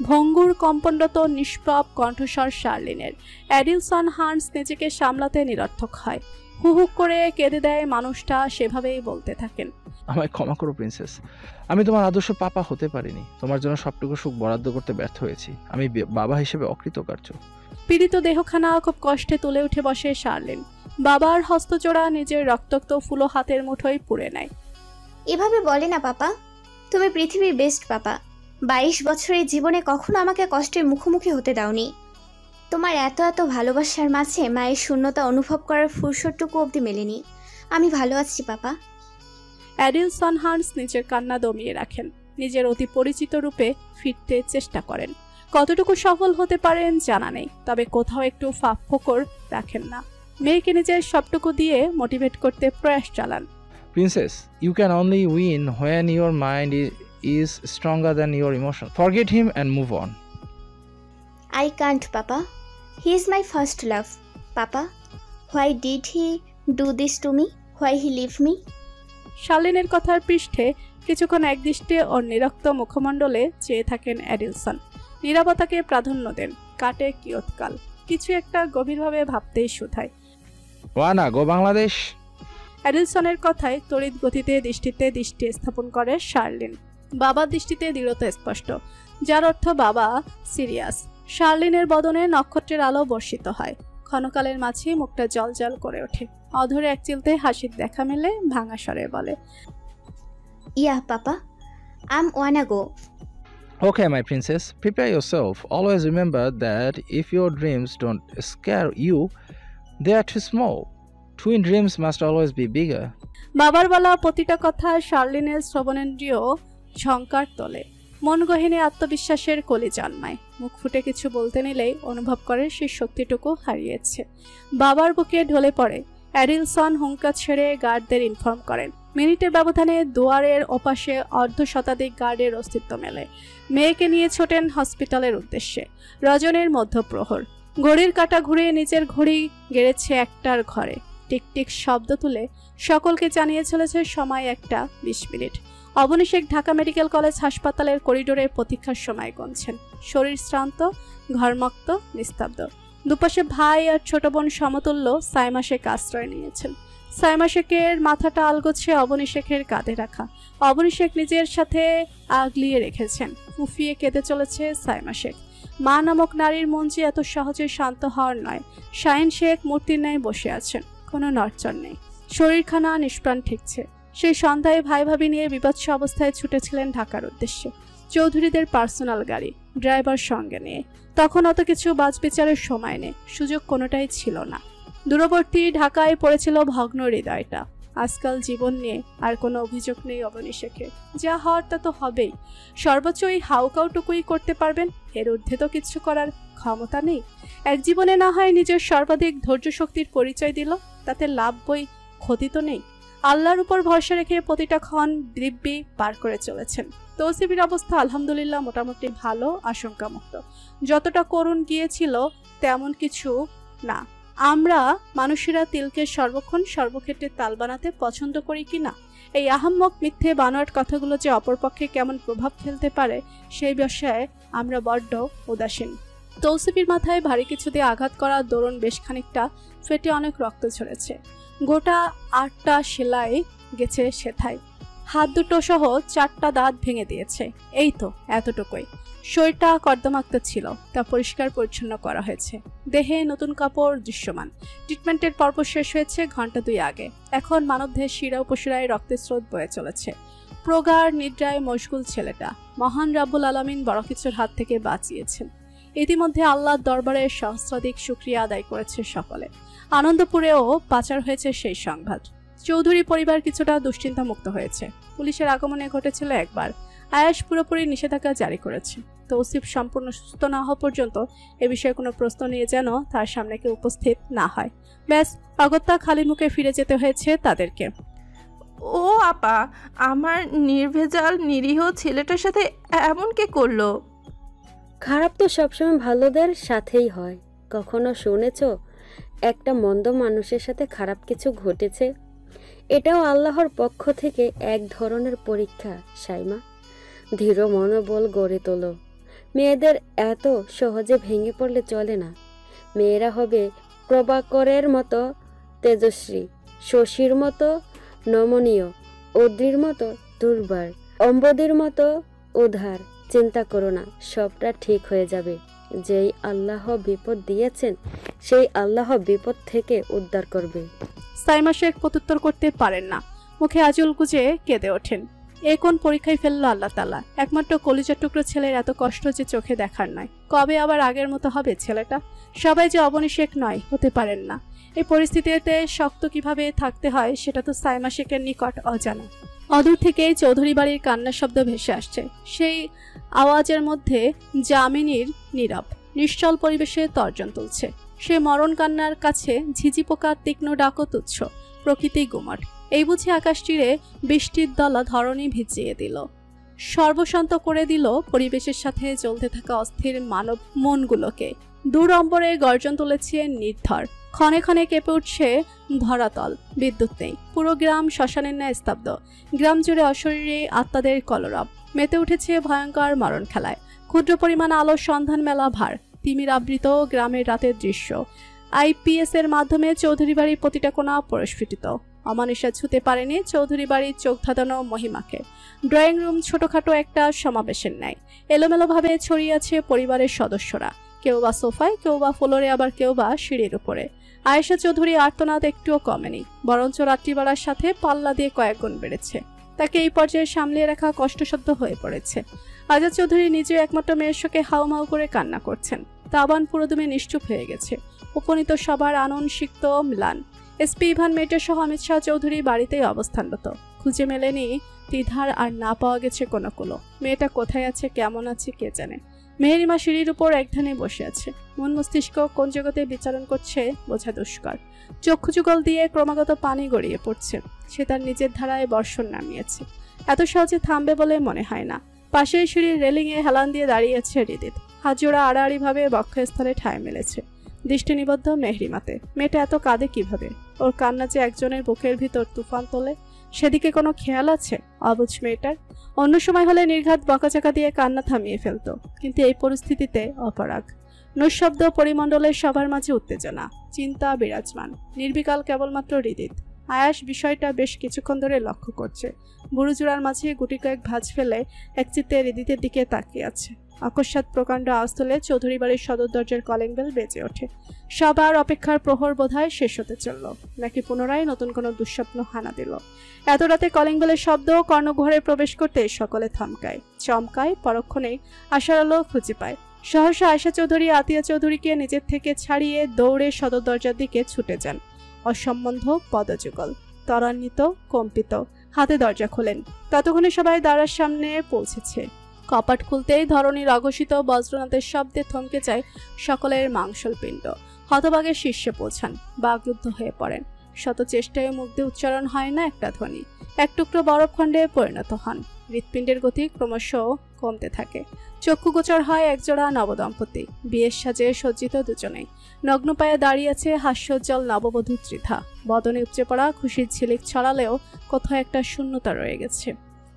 ভঙ্গুর কম্পনরত নিষ্প্রভ কণ্ঠস্বর শার্লিনের। অ্যাডিলসন হান্স নিজেকে সামলাতে নিরর্থক হয়। হুহুক করে কেঁদে দেয় মানুষটা, সেভাবেই বলতে থাকেন। আমায় ক্ষমা করো প্রিন্সেস, আমি তোমার আদর্শ পাপা হতে পারিনি। তোমার জন্য সবটুকু সুখ বরাদ্দ করতে ব্যর্থ হয়েছি। আমি বাবা হিসেবে অকৃতকার্য। পীড়িত দেহখানা খুব কষ্টে তুলে উঠে বসে শার্লিন। বাবার হস্তচোড়া নিজের রক্তাক্ত ফুলো হাতের মুঠোয় পুড়ে নেয়। এভাবে বলে না পাপা, তুমি পৃথিবীর বেস্ট পাপা। 22 বছরের জীবনে কখনো আমাকে কষ্টের মুখোমুখি হতে দাওনি। তোমার এত এত ভালোবাসার মাঝে মায়ের শূন্যতা অনুভব করার ফুরসতটুকু অবধি মেলেনি। আমি ভালো আছি পাপা। অ্যাডিলসন হান্স নিজের কান্না দমিয়ে রাখেন। নিজের অতি পরিচিত রূপে ফিরতে চেষ্টা করেন। কতটুকু সফল হতে পারেন জানা নেই, তবে কোথাও একটু ফাঁক ফোকর রাখেন না। মেয়েকে নিজের সবটুকু দিয়ে মোটিভেট করতে প্রয়াস চালান। Princess, you can only win when your mind is stronger than your emotion. Forget him and move on. I can't, Papa. He is my first love. Papa, why did he do this to me? Why he leave me? শার্লিনের কথার পৃষ্ঠে কিছুক্ষণ একদৃষ্টে ওর নিরক্ত মুখমণ্ডলে চেয়ে থাকেন অ্যাডিলসন। নীরবতাকে প্রাধান্য দেন। কাটে কিয়ৎকাল। কিছু একটা গভীরভাবে ভাবতেই শুধায়। ওয়ানা গো বাংলাদেশ। অ্যাডিলসনের কথায় তড়িৎ গতিতে দৃষ্টি স্থাপন করে শার্লিন। বাবার দৃষ্টিতে দৃঢ়তা স্পষ্ট, যার অর্থ বাবা সিরিয়াস। শার্লিনের বদনে নক্ষত্রের আলো বর্ষিত হয়। ক্ষণকালের মাঝে মুখটা জলজল করে ওঠে। অধরে এক চিলতে হাসির দেখা মেলে ভাঙা স্বরে বলে, Yeah, Papa. I'm wanna go. Okay, my princess, prepare yourself. Always remember that if your dreams don't scare you, they are too small. Twin dreams must always be bigger. বাবার বলা প্রতিটা কথা শার্লিনের শ্রবণেন্দ্রিয় ঝংকার তোলে। মন গহীনে আত্মবিশ্বাসের কলি জন্মায়। মুখ ফুটে কিছু বলতে নিলেই অনুভব করে সেই শক্তিটুকু হারিয়েছে। বাবার বুকে ঢলে পড়ে। অ্যাডিলসন হুঙ্কার ছেড়ে গার্ডদের ইনফর্ম করেন। মিনিটের ব্যবধানে দুয়ারের ওপাশে অর্ধশতাধিক গার্ডের অস্তিত্ব মেলে। মেয়েকে নিয়ে ছোটেন হসপিটালের উদ্দেশ্যে। রজনীর মধ্যপ্রহর। ঘড়ির কাঁটা ঘুরে নিজের ঘড়ি গেড়েছে একটার ঘরে। টিকটিক শব্দ তুলে সকলকে জানিয়ে চলেছে সময় 1:20 মিনিট। অবনীশেখ ঢাকা মেডিকেল কলেজ হাসপাতালের করিডোরে প্রতীক্ষার সময় গুনছেন। শরীর শ্রান্ত, ঘরমুক্ত, নিস্তব্ধ। দুপাশে ভাই আর ছোট বোন সমতুল্য সাইমা শেখ আশ্রয় নিয়েছেন। সাইমা শেখের মাথাটা আলগোছে অবনীশেখের কাঁধে রাখা। অবনীশেখ নিজের সাথে আগলিয়ে রেখেছেন। ফুফিয়ে কেঁদে চলেছে সাইমা শেখ। মা নামক নারীর মন যে এত সহজে শান্ত হওয়ার নয়। শাহিন শেখ মূর্তির ন্যায় বসে আছেন, কোনো নড়চড় নেই। শরীরখানা নিষ্প্রাণ ঠেকছে। সেই সন্ধ্যায় ভাই ভাবি নিয়ে বিভৎস অবস্থায় ছুটেছিলেন ঢাকার উদ্দেশ্যে। চৌধুরীদের পার্সোনাল গাড়ি, ড্রাইভার সঙ্গে নিয়ে। তখন অত কিছু বাজবিচারের সময় নেই, সুযোগ কোনোটাই ছিল না। দূরবর্তী ঢাকায় পড়েছিল ভগ্ন হৃদয়টা। আজকাল জীবন নিয়ে আর কোনো অভিযোগ নেই অবনীশেখের। যা হওয়ার তা তো হবেই। সর্বোচ্চ এই হাউকাউটুকুই করতে পারবেন, এর ঊর্ধ্বে তো কিছু করার ক্ষমতা নেই। এক জীবনে না হয় নিজের সর্বাধিক ধৈর্য শক্তির পরিচয় দিল, তাতে লাভ বই ক্ষতি তো নেই। আল্লাহর উপর ভরসা রেখে প্রতিটা ক্ষণ দিব্যি পার করে চলেছেন। তৌসিফের অবস্থা আলহামদুলিল্লাহ মোটামুটি ভালো, আশঙ্কামুক্ত। যতটা করুণ গিয়েছিল তেমন কিছু না। আমরা মানুষেরা তিলকে সর্বক্ষণ সর্বক্ষেত্রে তাল বানাতে পছন্দ করি কি না? এই আহাম্মক মিথ্যে বানোয়াট কথাগুলো যে অপরপক্ষে কেমন প্রভাব ফেলতে পারে সেই বিষয়ে আমরা বড্ড উদাসীন। তৌসিফের মাথায় ভারী কিছু দিয়ে আঘাত করা দরুন বেশ খানিকটা ফেটে অনেক রক্ত ঝরেছে। গোটা 8টা সেলাই গেছে সেথায়। হাত দুটো সহ 4টা দাঁত ভেঙে দিয়েছে। এই তো এতটুকুই। শরীরটা কর্দমাক্ত ছিল, তা পরিষ্কার পরিচ্ছন্ন করা হয়েছে। দেহে নতুন কাপড় দৃশ্যমান। ট্রিটমেন্টের পর্ব শেষ হয়েছে ঘন্টা 2 আগে। এখন মানবদেহের শিরা উপশিরায় রক্তের স্রোত বয়ে চলেছে। প্রগাঢ় নিদ্রায় মশগুল ছেলেটা। মহান রাব্বুল আলামিন বড় কিছুর হাত থেকে বাঁচিয়েছেন। ইতিমধ্যে আল্লাহর দরবারে সহস্রাধিক শুকরিয়া আদায় করেছে সকলে। আনন্দপুরেও পাচার হয়েছে সেই সংবাদ। চৌধুরী পরিবার কিছুটা দুশ্চিন্তা মুক্ত হয়েছে। পুলিশের আগমনে ঘটেছিল একবার, আয়াস পুরোপুরি নিষেধাজ্ঞা জারি করেছে। তৌসিফ সম্পূর্ণ সুস্থ না হওয়া পর্যন্ত এ বিষয়ে কোনো প্রশ্ন নিয়ে যেন তার সামনে কেউ উপস্থিত না হয়। ব্যাস, অগত্যা খালি মুখে ফিরে যেতে হয়েছে তাদেরকে। ও আপা, আমার নির্ভেজাল নিরীহ ছেলেটার সাথে এমন কে করলো? খারাপ তো সবসময় ভালোদের সাথেই হয়। কখনো শুনেছ একটা মন্দ মানুষের সাথে খারাপ কিছু ঘটেছে? এটাও আল্লাহর পক্ষ থেকে এক ধরনের পরীক্ষা সাইমা। দৃঢ় মনোবল গড়ে তোলো। মেয়েদের এত সহজে ভেঙে পড়লে চলে না। মেয়েরা হবে প্রভাকরের মতো তেজস্বী, শশীর মতো নমনীয়, অদ্রির মতো দুর্বার, অম্বদের মতো উদার। চিন্তা করো না, সবটা ঠিক হয়ে যাবে। যেই আল্লাহ বিপদ দিয়েছেন সেই আল্লাহ বিপদ থেকে উদ্ধার করবে। সাইমা শেখ প্রত্যুত্তর করতে পারেন না, মুখে আঁচল গুজে কেঁদে ওঠেন। এ কোন পরীক্ষায় ফেললো আল্লাহ তাআলা? একমাত্র কলিজার টুকরো ছেলের এত কষ্ট যে চোখে দেখার নয়। কবে আবার আগের মতো হবে ছেলেটা? সবাই যে অবনী শেখ নয়, হতে পারেন না। এই পরিস্থিতিতে শক্ত কিভাবে থাকতে হয় সেটা তো সাইমা শেখের নিকট অজানা। অদূর থেকেই চৌধুরী বাড়ির কান্নার শব্দ ভেসে আসছে। সেই আওয়াজের মধ্যে জামিনীর নীরব নিশ্চল পরিবেশে তর্জন তুলছে। সে মরণ কান্নার কাছে ঝিঝি পোকার তীক্ষ্ণ ডাকও তুচ্ছ, প্রকৃতি গুমট। এই বুঝি আকাশ চিরে বৃষ্টির দলা ধরণী ভিজিয়ে দিল, সর্বশান্ত করে দিল পরিবেশের সাথে জ্বলতে থাকা অস্থির মানব মনগুলোকে। দূর অম্বরে গর্জন তুলেছে নির্ধর, ক্ষণে ক্ষণে কেঁপে উঠছে ধরাতল। বিদ্যুৎ নেই, পুরো গ্রাম শ্মশানের ন্যায় স্তব্ধ। গ্রাম জুড়ে অশরীরী আত্মাদের কলরব মেতে উঠেছে ভয়ঙ্কর মরণ খেলায়। ক্ষুদ্র পরিমাণ আলোর সন্ধান মেলা ভার, তিমির আবৃত গ্রামের রাতের দৃশ্য। আইপিএস এর মাধ্যমে চৌধুরী বাড়ির প্রতিটা কোণা প্রস্ফুটিত। অমানুষা ছুতে পারেনি চৌধুরী বাড়ির চোখ ধাঁধানো মহিমাকে। ড্রয়িং রুম ছোটখাটো একটা সমাবেশের ন্যায়। এলোমেলোভাবে ছড়িয়ে আছে পরিবারের সদস্যরা, কেউ বা সোফায়, কেউ বা ফ্লোরে, আবার কেউ বা সিঁড়ির উপরে। আয়েশা চৌধুরী আর্তনাদ একটুও কমেনি, বরঞ্চ রাত্রিবেলার সাথে পাল্লা দিয়ে কয়েক গুণ বেড়েছে। তাকে এই পর্যায়ে সামলিয়ে রাখা কষ্টসাধ্য হয়ে পড়েছে। আজাদ চৌধুরী নিজেও একমাত্র মেয়ের শোকে হাউমাউ করে কান্না করছেন। তাবান পুরোদমে নিশ্চুপ হয়ে গেছে। উপনীত সবার আনন্দ সিক্ত ম্লান। এসপি ইভান মেটের সহ অমিত শাহ চৌধুরী বাড়িতেই অবস্থানরত। খুঁজে মেলেনি দ্বিধার, আর না পাওয়া গেছে কোনো কুলো। মেয়েটা কোথায় আছে, কেমন আছে কে জানে। মেহেরিমা সিঁড়ির উপর একধানে বসে আছে। মন মস্তিষ্ক কোন জগতে বিচারণ করছে বোঝা দুষ্কর। চক্ষু যুগল দিয়ে ক্রমাগত পানি গড়িয়ে পড়ছে। সে তার নিজের ধারায় বর্ষণ নামিয়েছে। এত সহজে থামবে বলে মনে হয় না। পাশের সিঁড়ির রেলিংয়ে হেলান দিয়ে দাঁড়িয়ে আছে হৃদিত। হাজোড়া আড়াআড়িভাবে বক্ষস্থলে ঠাঁই মেলেছে। দৃষ্টি নিবদ্ধ মেহরিমাতে। মেয়েটা এত কাঁদে কিভাবে? ওর কান্না যে একজনের বুকের ভিতর তুফান তোলে, সেদিকে কোনো খেয়াল আছে অবুঝ মেয়েটার? অন্য সময় হলে নির্ঘাত বকাচাকা দিয়ে কান্না থামিয়ে ফেলতো, কিন্তু এই পরিস্থিতিতে অপরাগ। নৈশব্দ পরিমণ্ডলের সবার মাঝে উত্তেজনা, চিন্তা বিরাজমান। নির্বিকাল কেবলমাত্র হৃদিত। আয়াস বিষয়টা বেশ কিছুক্ষণ ধরে লক্ষ্য করছে। বুড়োজোড়ার মাঝে গুটি কয়েক ভাঁজ ফেলে একচিত্তে হৃদিতের দিকে তাকিয়ে আছে। অকস্মাৎ প্রকাণ্ড আওয়াজ তুলে চৌধুরী বাড়ির সদর দরজার কলিং বেল বেজে ওঠে। সবার অপেক্ষার প্রহর বোধহয় শেষ হতে চলল, নাকি পুনরায় নতুন কোনো দুঃস্বপ্ন হানা দিল। এত রাতে কলিং বেলের শব্দ কর্ণঘরে প্রবেশ করতে সকলে থমকায়, চমকায়, পরক্ষণেই আশার আলো খুঁজে পায়। সহসা আয়েশা চৌধুরী আতিয়া চৌধুরীকে নিজের থেকে ছাড়িয়ে দৌড়ে সদর দরজার দিকে ছুটে যান। অসম্বন্ধ পদযুগল, ত্বরান্বিত, কম্পিত, হাতে দরজা খোলেন। ততক্ষণে সবাই দ্বারের সামনে পৌঁছেছে। কপাট খুলতেই ধরণীর অঘোষিত বজ্রনাথের শব্দে থমকে যায় সকলের মাংসল পিণ্ড। হতভাগের শীর্ষে পৌঁছান, বাগরুদ্ধ হয়ে পড়েন। শত চেষ্টায় মুখ দিয়ে উচ্চারণ হয় না একটা ধ্বনি। এক টুকরো বরফখণ্ডে পরিণত হন। হৃৎপিণ্ডের গতি ক্রমশ কমতে থাকে। চক্ষুগোচর হয় একজোড়া নবদম্পতি, বিয়ের সাজে সজ্জিত দুজনেই। নগ্ন পায়ে দাঁড়িয়ে আছে হাস্যোজ্জ্বল নববধূ ত্রিধা। বদনে উপচে পড়া খুশির ঝিলিক ছড়ালেও কোথাও একটা শূন্যতা রয়ে গেছে।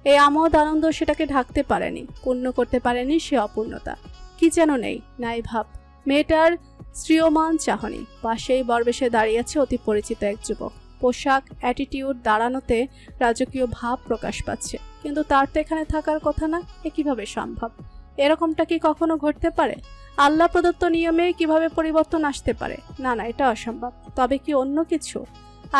এই আমোদ আনন্দ সেটাকে ঢাকতে পারেনি, পূর্ণ করতে পারেনি সে অপূর্ণতা। কি যেন নেই, নাই ভাব। মেয়েটার শ্রীয়মান চাহনি। পাশেই বরবেশে দাঁড়িয়ে আছে অতি পরিচিত এক যুবক। পোশাক, অ্যাটিটিউড, দাঁড়ানোতে রাজকীয় ভাব প্রকাশ পাচ্ছে, কিন্তু তার তো এখানে থাকার কথা না। এ কিভাবে সম্ভব? এরকমটা কি কখনো ঘটতে পারে? আল্লাহ প্রদত্ত নিয়মে কিভাবে পরিবর্তন আসতে পারে? না না, এটা অসম্ভব। তবে কি অন্য কিছু?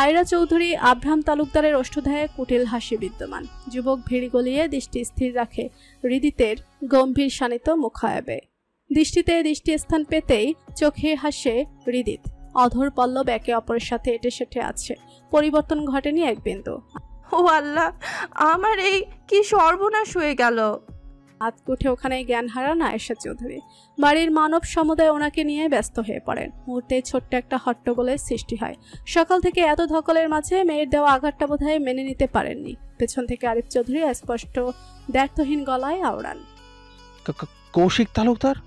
আয়রা চৌধুরী আব্রাহাম তালুকদারের ওষ্ঠধ্যায়ে কুটিল হাসি বিদ্যমান। যুবক ভিড় গলিয়ে দৃষ্টি স্থির রাখে হৃদিতের গম্ভীর শানিত মুখায়বে। দৃষ্টিতে দৃষ্টি স্থান পেতেই চোখে হাসে হৃদিত। অধর পল্লব একে অপরের সাথে এটে সেটে আছে। পরিবর্তন ঘটেনি এক বিন্দু। ও আল্লাহ, আমার এই কি সর্বনাশ হয়ে গেল। উঠে ওখানে জ্ঞান হারান আয়েশা চৌধুরী। বাড়ির মানব সমুদায় ওনাকে নিয়ে ব্যস্ত হয়ে পড়েন। মুহূর্তে ছোট্ট একটা হট্টগোলের সৃষ্টি হয়। সকাল থেকে এত ধকলের মাঝে মেয়ের দেওয়া আঘাতটা বোধহয় মেনে নিতে পারেননি। পেছন থেকে আরিফ চৌধুরী স্পষ্ট দ্ব্যর্থহীন গলায় আওড়ান, কৌশিক তালুকদার?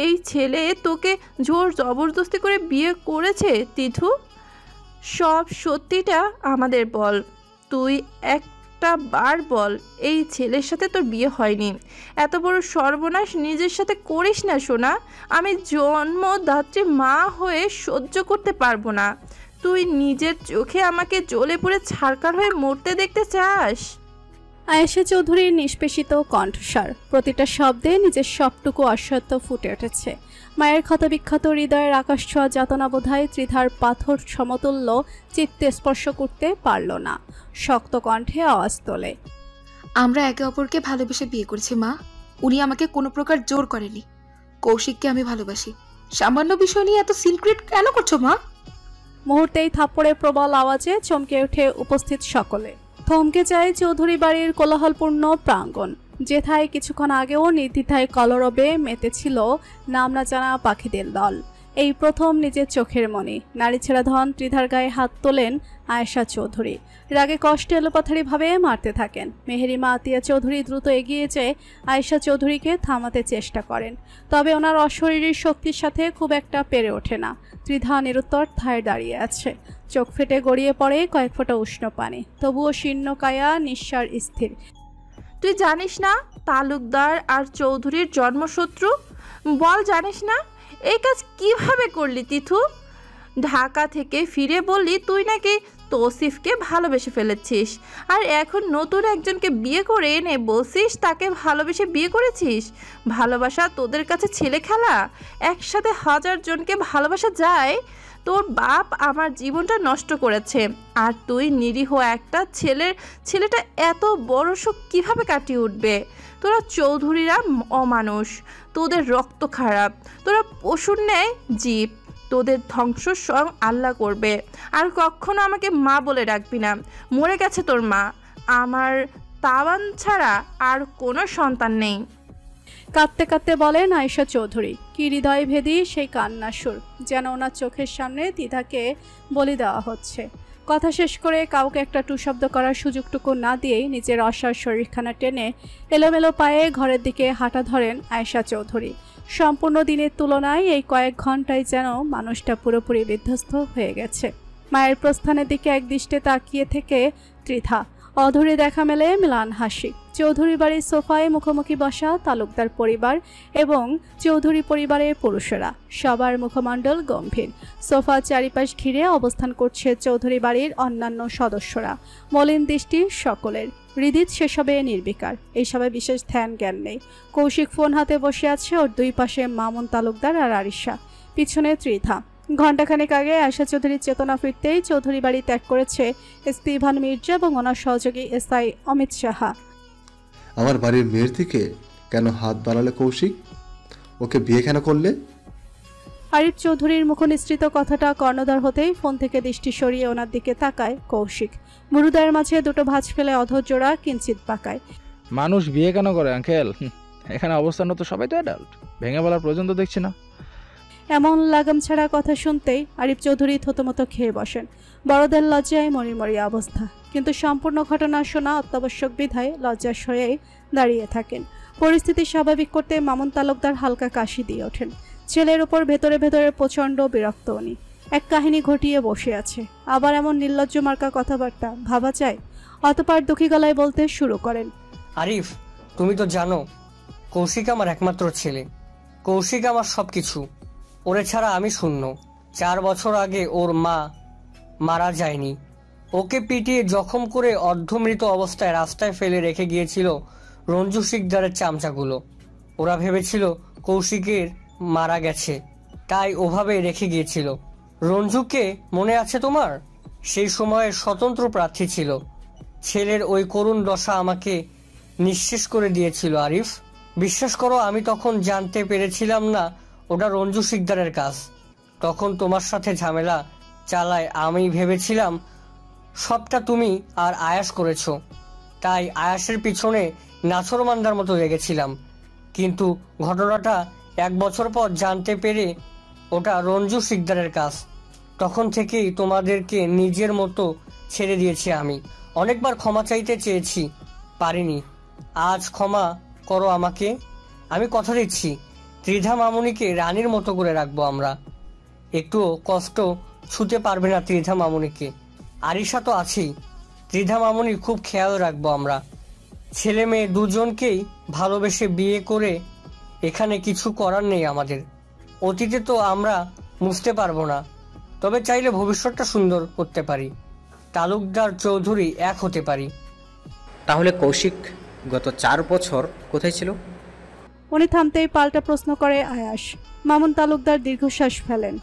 এই ছেলে তোকে জোর জবরদস্তি করে বিয়ে করেছে তিথু? সব সত্যিটা আমাদের বল। তুই একটা বার বল, এই ছেলের সাথে তোর বিয়ে হয়নি। এত বড় সর্বনাশ নিজের সাথে করিস না সোনা। আমি জন্মদাত্রী মা হয়ে সহ্য করতে পারবো না। তুই নিজের চোখে আমাকে জ্বলে পুড়ে ছারকার হয়ে মরতে দেখতে চাস? আয়েশা চৌধুরীর নিষ্পেষিত কণ্ঠস্বর, প্রতিটা শব্দে নিজের সবটুকু অসত্য ফুটে উঠেছে। মায়ের ক্ষতবিক্ষত হৃদয়ের আকাশ ছোঁয়া যাতনা বোধহয় ত্রিধার পাথর সমতুল্য চিত্তে স্পর্শ করতে পারল না। শক্ত কণ্ঠে আওয়াজ তোলে, আমরা একে অপরকে ভালোবেসে বিয়ে করেছি মা। উনি আমাকে কোনো প্রকার জোর করেনি। কৌশিককে আমি ভালোবাসি। সামান্য বিষয় নিয়ে এত সিক্রেট কেন করছো মা? মুহূর্তেই থাপ্পড়ের প্রবল আওয়াজে চমকে ওঠে উপস্থিত সকলে। থমকে যায় চৌধুরী বাড়ির কোলাহলপূর্ণ প্রাঙ্গণ, যেথায় কিছুক্ষণ আগেও নির্দ্বিধায় কলরবে মেতেছিল নাম না জানা পাখিদের দল। এই প্রথম নিজের চোখের মনি নারী ছেড়া ধন ত্রিধার গায়ে হাত তোলেন আয়েশা চৌধুরী। রাগে কষ্টে এলোপাথারিভাবে মারতে থাকেন। মেহেরিমা আতিয়া চৌধুরী দ্রুত এগিয়ে যেয়ে আয়েশা চৌধুরীকে থামাতে চেষ্টা করেন, তবে ওনার অশরীরী শক্তির সাথে খুব একটা পেরে ওঠে না। ত্রিধা নিরুত্তর ঠায় দাঁড়িয়ে আছে, চোখ ফেটে গড়িয়ে পড়ে কয়েক ফোঁটা উষ্ণ পানি, তবুও শীর্ণকায়া নিঃসার স্থির। তুই জানিস না তালুকদার আর চৌধুরীর জন্মশত্রু? বল, জানিস না? এই কাজ কিভাবে করলি তিথু? ঢাকা থেকে ফিরে বললি তুই নাকি তৌসিফকে ভালোবেসে ফেলেছিস, আর এখন নতুন একজনকে বিয়ে করে এনে বলছিস তাকে ভালোবেসে বিয়ে করেছিস। ভালোবাসা তোদের কাছে ছেলে খেলা? একসাথে 1000 জনকে ভালোবাসা যায়? তোর বাপ আমার জীবনটা নষ্ট করেছে, আর তুই নিরীহ একটা ছেলেটা এত বড় শোক কীভাবে কাটিয়ে উঠবে? তোরা চৌধুরীরা অমানুষ, তোদের রক্ত খারাপ, তোরা পশুর ন্যায় জীব। তোদের ধ্বংস স্বয়ং আল্লাহ করবে। আর কখনো আমাকে মা বলে ডাকবি না। মরে গেছে তোর মা। আমার তাওয়ান ছাড়া আর কোনো সন্তান নেই। কাঁদতে কাঁদতে বলেন আয়েশা চৌধুরী। কি হৃদয় ভেদী সেই কান্নার সুর, যেন ওনার চোখের সামনে দ্বিধাকে বলি দেওয়া হচ্ছে। কথা শেষ করে কাউকে একটা টু শব্দ করার সুযোগটুকু না দিয়েই নিজের অসার শরীরখানা টেনে এলোমেলো পায়ে ঘরের দিকে হাঁটা ধরেন আয়েশা চৌধুরী। সম্পূর্ণ দিনের তুলনায় এই কয়েক ঘন্টায় যেন মানুষটা পুরোপুরি বিধ্বস্ত হয়ে গেছে। মায়ের প্রস্থানের দিকে এক দৃষ্টে তাকিয়ে থেকে ত্রিধা। অধরে দেখা মেলে ম্লান হাসি। চৌধুরী বাড়ির সোফায় মুখোমুখি বসা তালুকদার পরিবার এবং চৌধুরী পরিবারের পুরুষেরা, সবার মুখমণ্ডল গম্ভীর। সোফার চারিপাশ ঘিরে অবস্থান করছে চৌধুরী বাড়ির অন্যান্য সদস্যরা। মলিন দৃষ্টি সকলের। হৃদিত সেসবে নির্বিকার, এইসবে বিশেষ ধ্যান জ্ঞান নেই। কৌশিক ফোন হাতে বসে আছে, ওর দুই পাশে মামুন তালুকদার আর আরিশা, পিছনে ত্রিধা। ঘণ্টাখানেক আগে আয়েশা চৌধুরীর চেতনা ফিরতেই চৌধুরী বাড়ি ত্যাগ করেছে এসপি ইভান মির্জা এবং ওনার সহযোগী এসআই অমিত সাহা। আমার বাড়ির মেয়ের দিকে কেন হাত বাড়ালে কৌশিক? ওকে বিয়ে কেন করলে? আরিফ চৌধুরীর মুখনিসৃত কথাটা কর্ণধার হতেই ফোন থেকে দৃষ্টি সরিয়ে ওনার দিকে তাকায় কৌশিক। মুরুদায়ের মাঝে দুটো ভাঁজ ফেলে অধৈর্যরা কিঞ্চিত পাকায়। মানুষ বিয়ে কেন করে আঙ্কেল? এখানে অবস্থানরত সবাই তো অ্যাডাল্ট, ভেঙে বলার প্রয়োজন তো দেখছি না। এমন লাগাম ছাড়া কথা শুনতেই আরিফ চৌধুরী থতমতো খেয়ে বসেন। বড়দের লজ্জায় মরিমরি অবস্থা, কিন্তু সম্পূর্ণ ঘটনা শোনা অত্যাবশ্যক বিধায় লজ্জার হয়ে দাঁড়িয়ে থাকেন। পরিস্থিতি স্বাভাবিক করতে মামুন তালুকদার হালকা কাশি দিয়ে ওঠেন। ছেলের ওপর ভেতরে ভেতরে প্রচণ্ড বিরক্ত উনি। এক কাহিনী ঘটিয়ে বসে আছে, আবার এমন নির্লজ্জ মার্কা কথাবার্তা ভাবা যায়? অতঃপর দুঃখী গলায় বলতে শুরু করেন, আরিফ, তুমি তো জানো কৌশিক আমার একমাত্র ছেলে। কৌশিক আমার সব কিছু। ওরে ছাড়া আমি শূন্য। 4 বছর আগে ওর মা মারা যায়নি, ওকে পিটিয়ে জখম করে অর্ধমৃত অবস্থায় রাস্তায় ফেলে রেখে গিয়েছিল রঞ্জু শিকদারের চামচাগুলো। ওরা ভেবেছিল কৌশিকের মারা গেছে, তাই ওভাবে রেখে গিয়েছিল। রঞ্জুকে মনে আছে তোমার? সেই সময়ে স্বতন্ত্র প্রার্থী ছিল। ছেলের ওই করুণ দশা আমাকে নিঃশেষ করে দিয়েছিল আরিফ। বিশ্বাস করো, আমি তখন জানতে পেরেছিলাম না ওটা রঞ্জু শিকদারের কাজ। তখন তোমার সাথে ঝামেলা চালায় আমি ভেবেছিলাম সবটা তুমি আর আয়াস করেছো, তাই আয়াসের পিছনে নাছরমান্দার মতো লেগেছিলাম। কিন্তু ঘটনাটা 1 বছর পর জানতে পেরে ওটা রঞ্জু শিকদারের কাজ। তখন থেকেই তোমাদেরকে নিজের মতো ছেড়ে দিয়েছি আমি। অনেকবার ক্ষমা চাইতে চেয়েছি, পারিনি। আজ ক্ষমা করো আমাকে। আমি কথা দিচ্ছি ত্রিধা মামুনিকে রানীর মতো করে রাখবো আমরা। একটুও কষ্ট ছুতে পারবে না ত্রিধা মামুনিকে। আরিশা তো আছেই, ত্রিধা মামুনি খুব খেয়াল রাখবো আমরা। ছেলে মেয়ে দুজনকেই ভালোবেসে বিয়ে করে এখানে কিছু করার নেই আমাদের। অতীতে তো আমরা মুছতে পারবো না, তবে চাইলে ভবিষ্যৎটা সুন্দর করতে পারি। তালুকদার চৌধুরী এক হতে পারি। তাহলে কৌশিক গত 4 বছর কোথায় ছিল? উনি থামতেই পাল্টা প্রশ্ন করে আয়াস। মামুন তালুকদার দীর্ঘশ্বাস ফেলেন।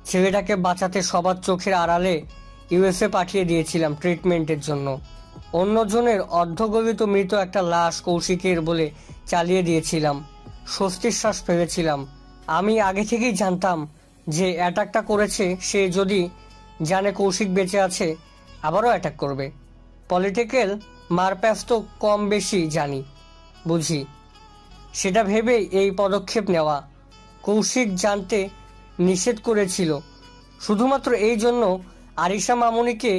ছেলেটাকে বাঁচাতে সবার চোখের আড়ালে ইউএসএ পাঠিয়ে দিয়েছিলাম ট্রিটমেন্টের জন্য। অন্যজনের অর্ধগলিত মৃত একটা লাশ কৌশিকের বলে চালিয়ে দিয়েছিলাম। স্বস্তির শ্বাস ফেলেছিলাম। আমি আগে থেকেই জানতাম যে অ্যাটাকটা করেছে সে যদি জানে কৌশিক বেঁচে আছে আবারও অ্যাটাক করবে। পলিটিক্যাল মারপ্যাচ তো কম বেশি জানি, বুঝি। সেটা ভেবেই এই পদক্ষেপ নেওয়া। কৌশিক জানতে নিষেধ করেছিল, শুধুমাত্র এই জন্য আরিশা মামুনিকে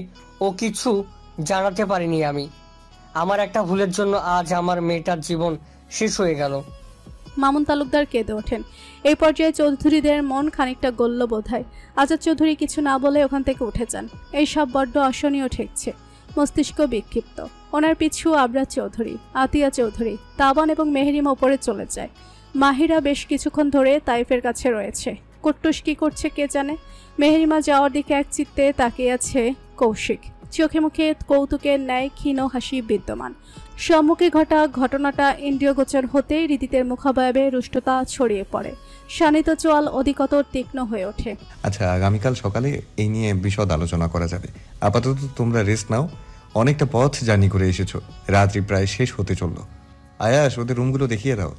ও কিছু জানাতে পারিনি আমি। আমার একটা ভুলের জন্য আজ আমার মেয়েটার জীবন শেষ হয়ে গেল। মামুন তালুকদার কেঁদে ওঠেন। এই পর্যায়ে চৌধুরীদের মন খানিকটা গল্ল বোধহয়। আজাদ চৌধুরী কিছু না বলে ওখান থেকে উঠে যান। এই সব বড্ড অসহনীয় ঠেকছে, মস্তিষ্ক বিক্ষিপ্ত। ওনার পিছু আবরার চৌধুরী, আতিয়া চৌধুরী, তাবান এবং মেহেরিমা উপরে চলে যায়। মাহিরা বেশ কিছুক্ষণ ধরে তাইফের কাছে রয়েছে। কুট্টুস কি করছে কে জানে। মেহেরিমা যাওয়ার দিকে এক চিত্তে তাকিয়ে আছে কৌশিক। চোখে মুখে কৌতুকের ন্যায় ক্ষীণ হাসি বিদ্যমান। সম্মুখে ঘটা ঘটনাটা ইন্দ্রিয়গোচর হতেই রীতিতের মুখাবয়বে রুষ্টতা ছড়িয়ে পড়ে। শানিত চোয়াল অধিকতর তীক্ষ্ণ হয়ে ওঠে। আচ্ছা, আগামীকাল সকালে এই নিয়ে বিশদ আলোচনা করা যাবে। আপাতত তোমরা রেস্ট নাও, অনেকটা পথ জার্নি করে এসেছো, রাত্রি প্রায় শেষ হতে চললো। আয়াস, ওদের রুমগুলো দেখিয়ে দাও।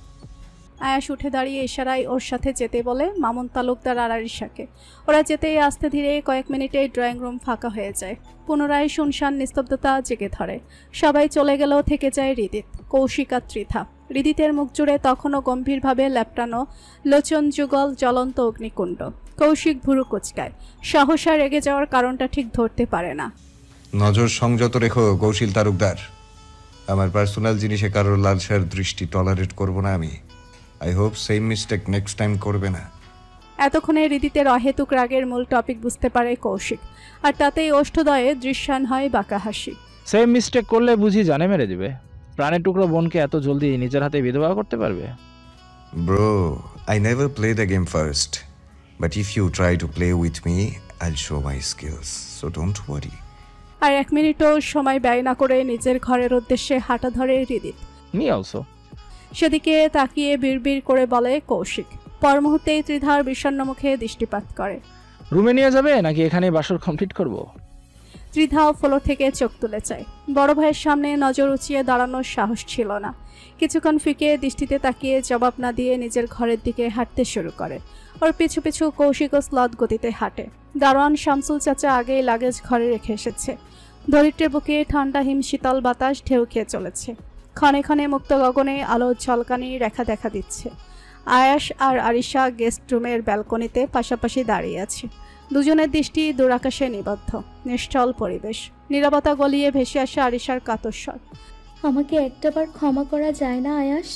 আয়াস উঠে দাঁড়িয়ে ইশারায় ওর সাথে যেতে বলে মামুন তালুকদার আর আরিশাকে। ওরা যেতেই আস্তে ধীরে কয়েক মিনিটে ড্রয়িং রুম ফাঁকা হয়ে যায়। পুনরায় শুনশান নিস্তব্ধতা জেগে ধরে। সবাই চলে গেলেও থেকে যায় হৃদিত, কৌশিক আর ত্রিধা। হৃদিতের মুখ জুড়ে তখনও গম্ভীরভাবে ল্যাপটানো লোচন যুগল জ্বলন্ত অগ্নিকুণ্ড। কৌশিক ভুরু কুচকায়। সহসা রেগে যাওয়ার কারণটা ঠিক ধরতে পারে না। নজর সংযত রেখো কৌশিক তালুকদার। আমার পার্সোনাল জিনিসে কারোর লালসার দৃষ্টি টলারেট করব না আমি। I hope same mistake next time করবে না। এতক্ষণে হৃদিতের অহেতুক রাগের মূল টপিক বুঝতে পারে কৌশিক, আর তাতেই ওষ্ঠদয়ে দৃশ্যান হয় বাঁকা হাসি। সেম মিস্টেক করলে বুঝি জানে মেরে দিবে? প্রাণের টুকরো বোনকে এত জলদি নিজের হাতে বিধবা করতে পারবে? Bro, I never play the game first, but if you try to play with me, I'll show my skills, so don't worry. আর 1 মিনিটও সময় ব্যয় না করে নিজের ঘরের উদ্দেশ্যে হাঁটা ধরে হৃদিত। Me also. সেদিকে তাকিয়ে বিড়বিড় করে বলে কৌশিক। পর মুহূর্তেই ত্রিধার বিষণ্ণ মুখে দৃষ্টিপাত করে। রুমে নিয়ে যাবে নাকি এখানে বাসর কমপ্লিট করব? ত্রিধাও ফ্লোর থেকে চোখ তুলে চায়। বড় ভাইয়ের সামনে নজর উঁচিয়ে দাঁড়ানোর সাহস ছিল না। কিছুক্ষণ ফিকে দৃষ্টিতে তাকিয়ে জবাব না দিয়ে নিজের ঘরের দিকে হাঁটতে শুরু করে। ওর পিছু পিছু কৌশিকও স্লথ গতিতে হাঁটে। দারোয়ান শামসুল চাচা আগেই লাগেজ ঘরে রেখে এসেছে। ধরিত্রের বুকে ঠান্ডা হিম শীতল বাতাস ঢেউ খেয়ে চলেছে। ক্ষণে ক্ষণে মুক্ত গগনে আলো ঝলকানি রেখা দেখা দিচ্ছে। আয়াস আর আরিশা গেস্ট রুমের ব্যালকনিতে পাশাপাশি দাঁড়িয়ে আছে। দুজনের দৃষ্টি দূরাকাশে নিবদ্ধ। নিশ্চল পরিবেশ। নীরবতা গলিয়ে ভেসে আসে আরিশার কাতস্বর। আমাকে একটাবার ক্ষমা করা যায় না আয়াস?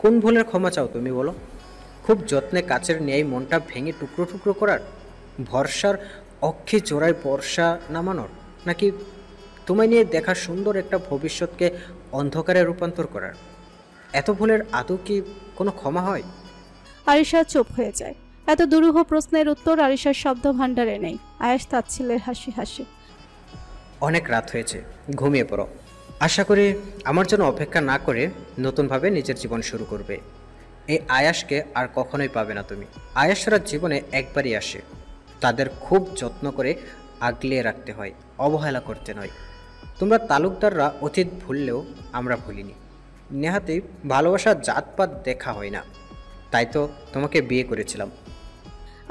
কোন ভুলের ক্ষমা চাও তুমি বলো? খুব যত্নে কাচের ন্যায় মনটা ভেঙে টুকরো টুকরো করার, ভরসার অক্ষে জোড়ায় বর্ষা নামানোর, নাকি তোমায় নিয়ে দেখা সুন্দর একটা ভবিষ্যৎকে অন্ধকারে রূপান্তর করার? এত ভুলের আদৌ কি কোনো ক্ষমা হয়? আরিশা চুপ হয়ে যায়। এত দুরূহ প্রশ্নের উত্তর আরিশার শব্দ ভাণ্ডারে নেই। আয়াস তাচ্ছিল্যের হাসি হাসি। অনেক রাত হয়েছে, ঘুমিয়ে পড়ো। আশা করি আমার জন্য অপেক্ষা না করে নতুনভাবে নিজের জীবন শুরু করবে। এই আয়াসকে আর কখনোই পাবে না তুমি। আয়াসরা জীবনে একবারই আসে, তাদের খুব যত্ন করে আগলিয়ে রাখতে হয়, অবহেলা করতে নয়। তোমরা তালুকদাররা অতীত ভুললেও আমরা ভুলিনি। নেহাতি ভালোবাসার জাতপাত দেখা হয় না, তাই তো তোমাকে বিয়ে করেছিলাম।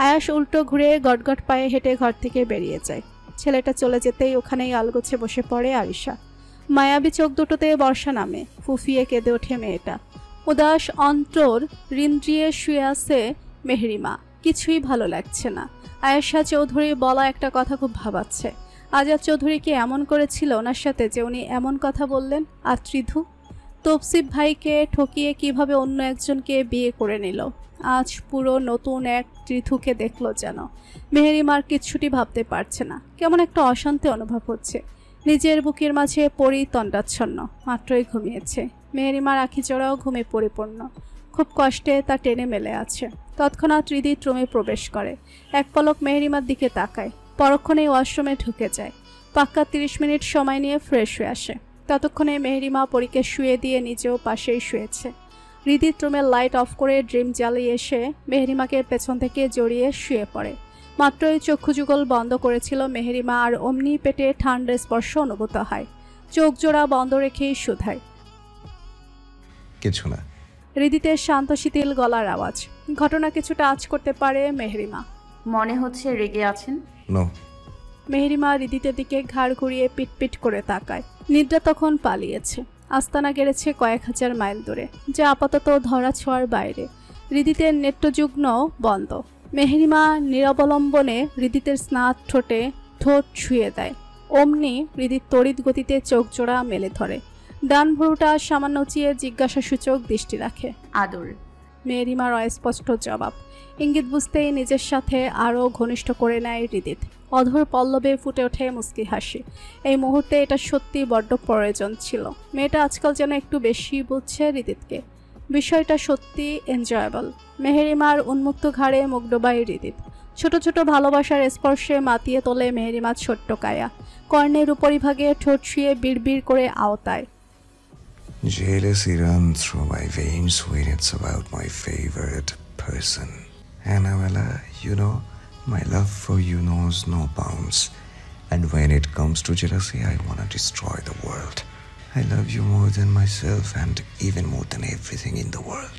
আয়াস উল্টো ঘুরে গটগট পায়ে হেঁটে ঘর থেকে বেরিয়ে যায়। ছেলেটা চলে যেতেই ওখানেই আলগোছে বসে পড়ে আরিশা। মায়াবী চোখ দুটোতে বর্ষা নামে, ফুফিয়ে কেঁদে ওঠে মেয়েটা। উদাস অন্তর রিন্দ্রিয়ে শুয়ে আছে মেহরিমা, কিছুই ভালো লাগছে না। আয়েশা চৌধুরী বলা একটা কথা খুব ভাবাচ্ছে। আজাদ চৌধুরী কি এমন করেছিল ওনার সাথে যে উনি এমন কথা বললেন? আর ত্রিধু তৌসিফ ভাইকে ঠকিয়ে কিভাবে অন্য একজনকে বিয়ে করে নিল? আজ পুরো নতুন এক ত্রিধুকে দেখলো যেন। মেহরিমার কিচ্ছুটি ভাবতে পারছে না, কেমন একটা অশান্তি অনুভব হচ্ছে। নিজের বুকের মাঝে পরি তণ্ডাচ্ছন্ন, মাত্রই ঘুমিয়েছে। মেহরিমার আখি জোড়াও ঘুমে পরিপূর্ণ, খুব কষ্টে তা টেনে মেলে আছে। তৎক্ষণাৎ হৃদিত রুমে প্রবেশ করে, এক পলক মেহরিমার দিকে তাকায়, পরক্ষণেই ওয়াশরুমে ঢুকে যায়। পাক্কা 30 মিনিট সময় নিয়ে ফ্রেশ হয়ে আসে। ততক্ষণে মেহরিমা পরীকে শুয়ে দিয়ে নিজেও পাশেই শুয়েছে। হৃদিত রুমের লাইট অফ করে ড্রিম জ্বালিয়ে এসে মেহরিমাকে পেছন থেকে জড়িয়ে শুয়ে পড়ে। মাত্রই চক্ষু যুগল বন্ধ করেছিল মেহরিমা, আর অমনি পেটে ঠান্ডা স্পর্শ অনুভূত হয়। চোখ জোড়া বন্ধ রেখেই শুধায়, কিছু না। হৃদিতের শান্ত শিথিল গলার আওয়াজ। ঘটনা কিছুটা আঁচ করতে পারে মেহরিমা। মনে হচ্ছে রেগে আছেন। নো। মেহরিমা হৃদিতের দিকে ঘাড় ঘুরিয়ে পিটপিট করে তাকায়। নিদ্রা তখন পালিয়েছে, আস্তানা গেড়েছে কয়েক হাজার মাইল দূরে, যা আপাতত ধরা ছোঁয়ার বাইরে। হৃদিতের নেত্রযুগ্ন বন্ধ। মেহরিমা নিরবলম্বনে হৃদিতের স্নাত ঠোঁটে ঠোঁট ছুঁয়ে দেয়। অমনি হৃদিত তড়িৎ গতিতে চোখ জোড়া মেলে ধরে, ডান ভুরুটা সামান্য উঁচিয়ে জিজ্ঞাসাসূচক দৃষ্টি রাখে। আদর। মেহরিমার অস্পষ্ট জবাব। ইঙ্গিত বুঝতেই নিজের সাথে আরও ঘনিষ্ঠ করে নেয় হৃদিত। অধর পল্লবে ফুটে ওঠে মুস্কি হাসি। এই মুহূর্তে এটা সত্যি বড্ড প্রয়োজন ছিল। মেয়েটা আজকাল যেন একটু বেশি বুঝছে হৃদিতকে। বিষয়টা সত্যি এনজয়েবল। মেহরিমার উন্মুক্ত ঘাড়ে মুখ ডোবায় হৃদিত। ছোট ছোট ভালোবাসার স্পর্শে মাতিয়ে তোলে মেহরিমার ছোট্ট কায়া। কর্ণের উপরিভাগে ঠোঁট ছুঁয়ে বিড়বিড় করে আওতায়, Jealousy runs through my veins when it's about my favorite person. Annabella, you know, my love for you knows no bounds. And when it comes to jealousy, I want to destroy the world. I love you more than myself and even more than everything in the world.